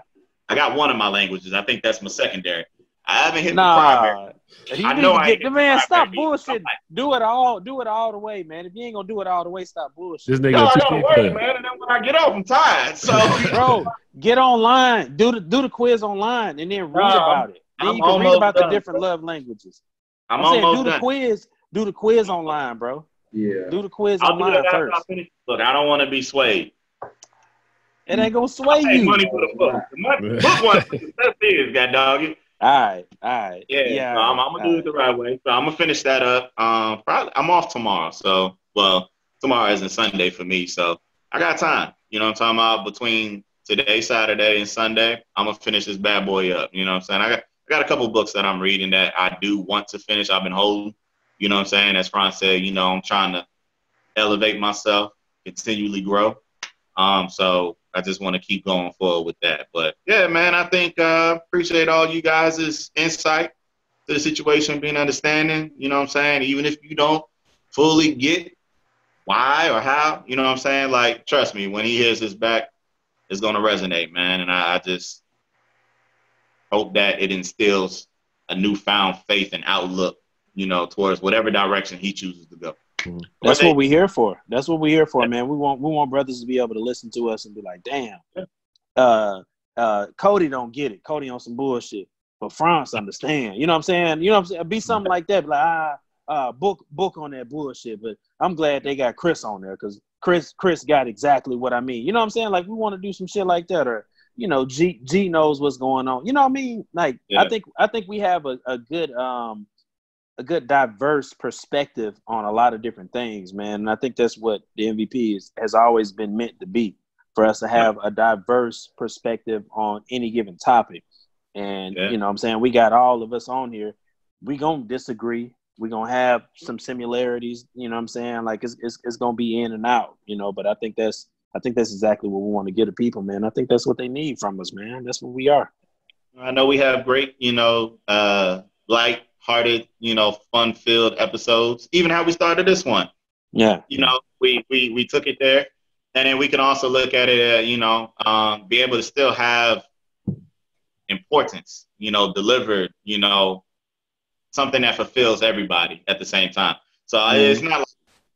got one of my languages. I think that's my secondary. I haven't hit the primary. The man, stop bullshitting. Do it all the way, man. If you ain't gonna do it all the way, stop bullshitting. This nigga I gotta work, man, and then when I get off, I'm tired. So, bro, get online, do the quiz online, and then read about it. Then you can read about the different love languages. I'm saying do the quiz online, bro. Yeah. Do the quiz online first. Look, I don't want to be swayed. It ain't gonna sway you. Money for the book. The book one, that's it, god dog it. All right. Yeah, so I'm gonna do it the right way. So I'm gonna finish that up. Probably I'm off tomorrow. So, well, tomorrow isn't Sunday for me. So I got time. You know what I'm talking about? Between today, Saturday, and Sunday, I'm gonna finish this bad boy up. You know what I'm saying? I got a couple books that I'm reading that I do want to finish. I've been holding. You know what I'm saying? As Franz said, you know, I'm trying to elevate myself, continually grow. So I just want to keep going forward with that. But yeah, man, I think appreciate all you guys' insight to the situation, being understanding, you know what I'm saying? Even if you don't fully get why or how, you know what I'm saying? Like, trust me, when he hears this back, it's going to resonate, man. And I just hope that it instills a newfound faith and outlook, you know, towards whatever direction he chooses to go. That's what we're here for. That's what we're here for, man. We want brothers to be able to listen to us and be like, damn, Cody don't get it. Cody on some bullshit. But France understand. You know what I'm saying? You know what I'm saying? Be something like that. Like, book on that bullshit. But I'm glad they got Chris on there because Chris got exactly what I mean. You know what I'm saying? Like, we want to do some shit like that, or you know, G knows what's going on. You know what I mean? Like, I think we have a good diverse perspective on a lot of different things, man. And I think that's what the MVP has always been meant to be, for us to have a diverse perspective on any given topic. And, you know what I'm saying? We got all of us on here. We going to disagree. We're going to have some similarities, you know what I'm saying? Like, it's going to be in and out, you know, but I think that's exactly what we want to get to people, man. I think that's what they need from us, man. That's what we are. I know we have great, you know, light-hearted, you know, fun-filled episodes. Even how we started this one. Yeah. You know, we took it there. And then we can also look at it, you know, be able to still have importance, you know, delivered, you know, something that fulfills everybody at the same time. So it's not like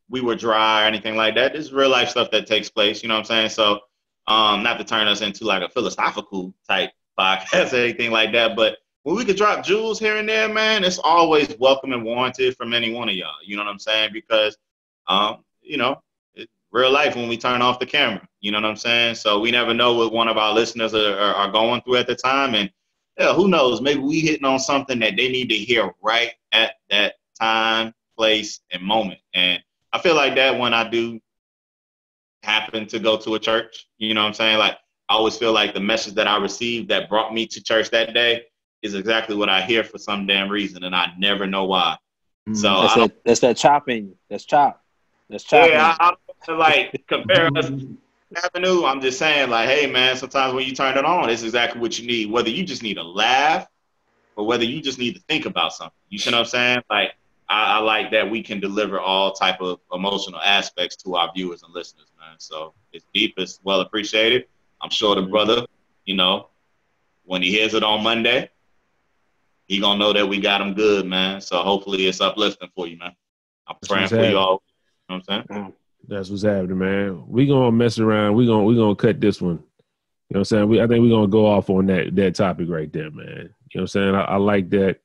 we were dry or anything like that. This is real life stuff that takes place, you know what I'm saying? So not to turn us into like a philosophical type podcast or anything like that, but when we could drop jewels here and there, man, it's always welcome and warranted from any one of y'all. You know what I'm saying? Because, you know, it's real life when we turn off the camera. You know what I'm saying? So we never know what one of our listeners are going through at the time. And yeah, who knows? Maybe we hitting on something that they need to hear right at that time, place, and moment. And I feel like that when I do happen to go to a church, you know what I'm saying? Like, I always feel like the message that I received that brought me to church that day is exactly what I hear for some damn reason, and I never know why. So that's that chopping. That's chop. That's chopping. Yeah, I like compare us Avenue. I'm just saying, like, hey man, sometimes when you turn it on, it's exactly what you need. Whether you just need a laugh or whether you just need to think about something. You see what I'm saying? Like, I like that we can deliver all type of emotional aspects to our viewers and listeners, man. So it's deep, it's well appreciated. I'm sure the brother, you know, when he hears it on Monday, he gonna know that we got him good, man. So hopefully it's uplifting for you, man. I'm praying for you all. You know what I'm saying? That's what's happening, man. We gonna mess around. We gonna cut this one. You know what I'm saying? I think we're gonna go off on that topic right there, man. You know what I'm saying? I like that.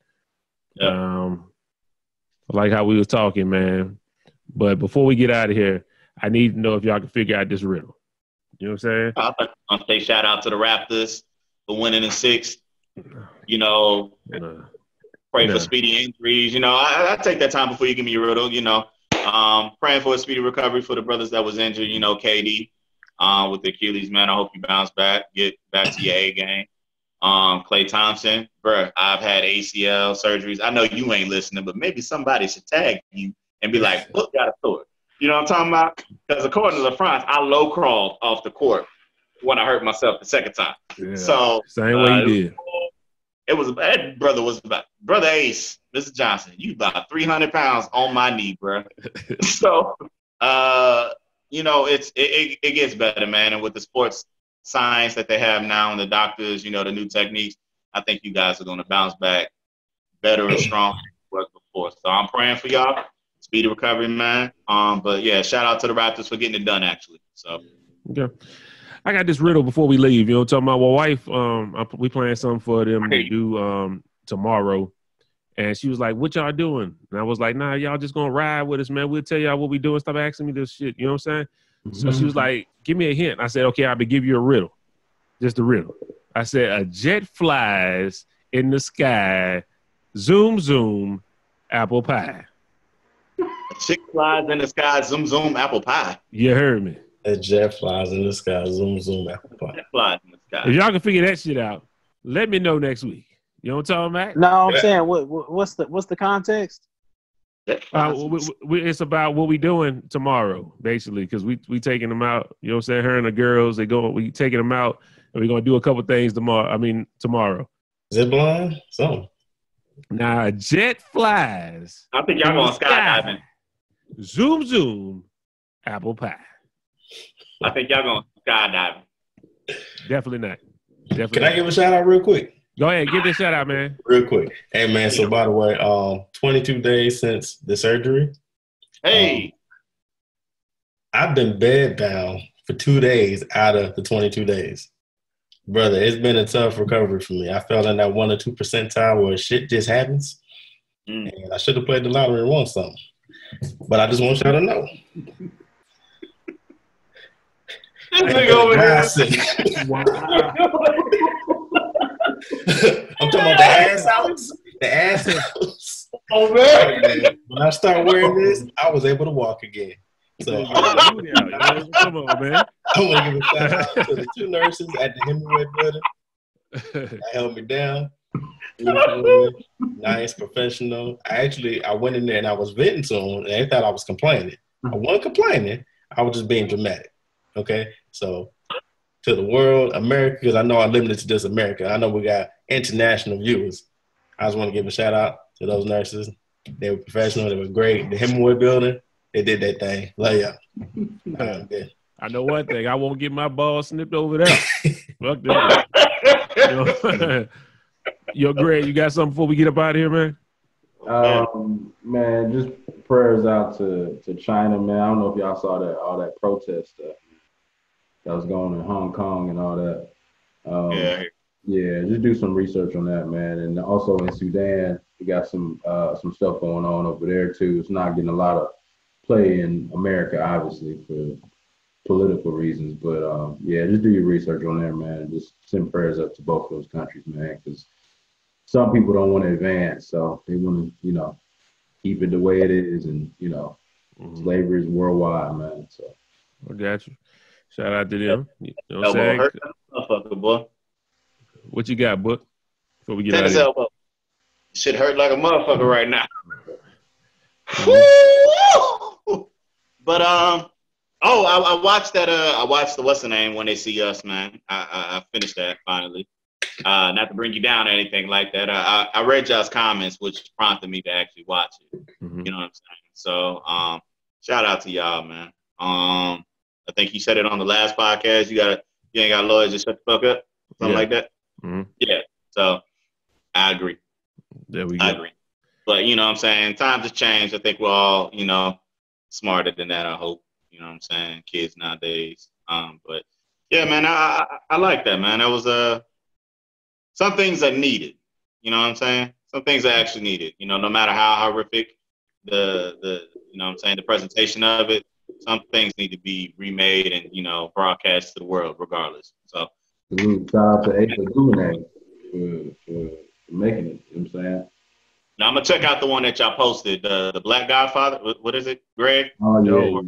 Yeah. I like how we was talking, man. But before we get out of here, I need to know if y'all can figure out this riddle. You know what I'm saying? I'll say shout out to the Raptors for winning in 6. You know, pray for speedy injuries. You know, I take that time before you give me your riddle. You know, praying for a speedy recovery for the brothers that was injured. You know, KD with the Achilles, man. I hope you bounce back, get back to your A game. Klay Thompson, bro, I've had ACL surgeries. I know you ain't listening, but maybe somebody should tag you and be like, look, got a sword. You know what I'm talking about? Because according to LaFrance, I low crawled off the court when I hurt myself the second time. Yeah, so same way you did. That brother was about brother Ace, Mr. Johnson. You about 300 pounds on my knee, bro. So, you know, it gets better, man. And with the sports science that they have now and the doctors, you know, the new techniques, I think you guys are going to bounce back better and stronger than you was before. So I'm praying for y'all. Speedy recovery, man. But yeah, shout out to the Raptors for getting it done, actually. So okay. I got this riddle before we leave. You know, talking about my wife. We playing something for them to do tomorrow, and she was like, "What y'all doing?" And I was like, "Nah, y'all just gonna ride with us, man. We'll tell y'all what we doing. Stop asking me this shit." You know what I'm saying? So she was like, "Give me a hint." I said, "Okay, I'll give you a riddle, just a riddle." I said, "A jet flies in the sky, zoom zoom, apple pie." A chick flies in the sky, zoom zoom, apple pie. You heard me. A jet flies in the sky, zoom zoom, apple pie. Jet flies in the sky. If y'all can figure that shit out, let me know next week. You know what I'm talking about? No, I'm saying what's the context? It's about what we doing tomorrow, basically, because we taking them out. You know what I'm saying? Her and the girls, we taking them out, and we're gonna do a couple things tomorrow. Zip line, something. Now a jet flies. I think y'all going skydiving. Zoom zoom, apple pie. I think y'all going skydiving. Definitely not. Can I give a shout out real quick? Go ahead, give this shout out, man. Real quick. Hey, man, so by the way, 22 days since the surgery. Hey. I've been bedbound for 2 days out of the 22 days. Brother, it's been a tough recovery for me. I fell in that 1 or 2 percentile where shit just happens. And I should have played the lottery and won something. But I just want y'all to know. This nigga over here. Wow. I'm talking about the ass house. The ass house. Oh, man. When I start wearing this, I was able to walk again. So come on, man. I want to give a shout out to the 2 nurses at the Hemingway building. They held me down. Nice, professional. I went in there and I was venting to them, and they thought I was complaining. I wasn't complaining. I was just being dramatic. Okay? So to the world, America, because I know I'm limited to just America. I know we got international viewers. I just want to give a shout out to those nurses. They were professional. They were great. The Hemingway building, they did that thing. Love y'all. I know one thing. I won't get my balls snipped over there. Fuck that. Yo, Greg, you got something before we get up out of here, man? Man, just prayers out to China, man. I don't know if y'all saw all that protest stuff that was going on in Hong Kong and all that. Yeah, just do some research on that, man. And also in Sudan, we got some stuff going on over there too. It's not getting a lot of play in America, obviously, for political reasons. But yeah, just do your research on there, man. And just send prayers up to both of those countries, man, because some people don't want to advance, so they want to, keep it the way it is, and you know, slavery is worldwide, man. So I got you. Shout out to them. You know what I'm Elbow saying? hurt that motherfucker, boy. What you got, Book? Before we get Tennis out of elbow. Shit hurt like a motherfucker right now. But I watched that. I watched the What's the Name When They See Us, man. I finished that finally. Not to bring you down or anything like that. I read y'all's comments, which prompted me to actually watch it. Mm-hmm. You know what I'm saying? So shout out to y'all, man. I think you said it on the last podcast. You ain't got lawyers, just shut the fuck up, something like that. Mm-hmm. Yeah. So I agree. There we go. I agree. But you know what I'm saying? Times have changed. I think we're all, you know, smarter than that, I hope. You know what I'm saying? Kids nowadays. But yeah, man, I like that, man. That was some things are needed. You know what I'm saying? Some things are actually needed. You know, no matter how horrific the you know what I'm saying, the presentation of it, some things need to be remade and, you know, broadcast to the world regardless. So shout out to Ava DuVernay for making it. You know what I'm saying? now I'm gonna check out the one that y'all posted, the Black Godfather. What is it, Greg? Oh yeah.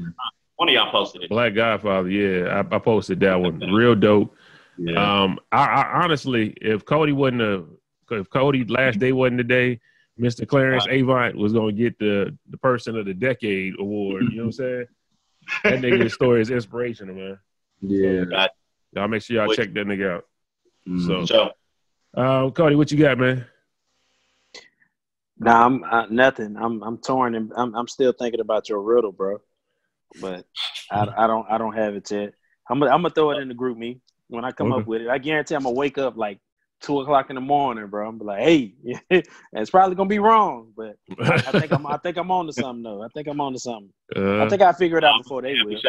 One of y'all posted it. Black Godfather, yeah. I posted that one. Real dope. Yeah. I honestly, if Cody last day wasn't the day, Mr. Clarence Avant was gonna get the Person of the Decade award. You know what I'm saying? That nigga's story is inspirational, man. Yeah. So, y'all make sure y'all check that nigga out. Mm-hmm. So, Cody, what you got, man? Nah, I'm nothing. I'm torn, and I'm still thinking about your riddle, bro. But I don't have it yet. I'm gonna throw it in the group me when I come up with it. I guarantee I'm gonna wake up like 2:00 in the morning, bro. I'm be like, hey, it's probably gonna be wrong, but I think I'm on to something though. I think I'm on to something. I think I figure it out before they will.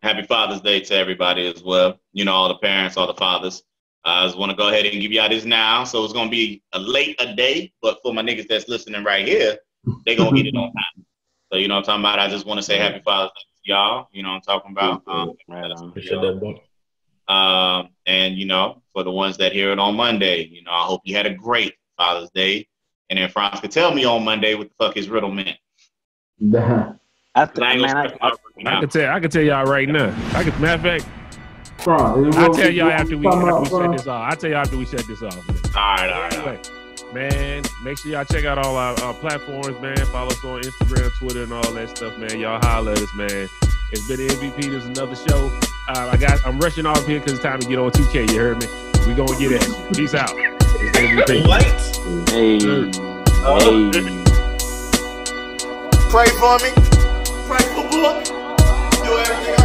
Happy Father's Day to everybody as well. You know, all the parents, all the fathers. I just want to go ahead and give y'all this now. So it's gonna be a day, but for my niggas that's listening right here, they gonna get it on time. So you know what I'm talking about. I just want to say Happy Father's Day to y'all. You know what I'm talking about. And you know, for the ones that hear it on Monday, you know, I hope you had a great Father's Day. And then Franz could tell me on Monday what the fuck his riddle meant. I can tell y'all right now. Matter of fact, I'll tell y'all after we shut this off. I'll tell y'all after we shut this off. Man. All right. Anyway, man, make sure y'all check out all our platforms, man. Follow us on Instagram, Twitter, and all that stuff, man. Y'all holler at us, man. It's been the MVP. There's another show. I'm rushing off here because it's time to get on 2K. You heard me? We gonna get at you. Peace out. It's MVP. Pray for me. Pray for Book. Do everything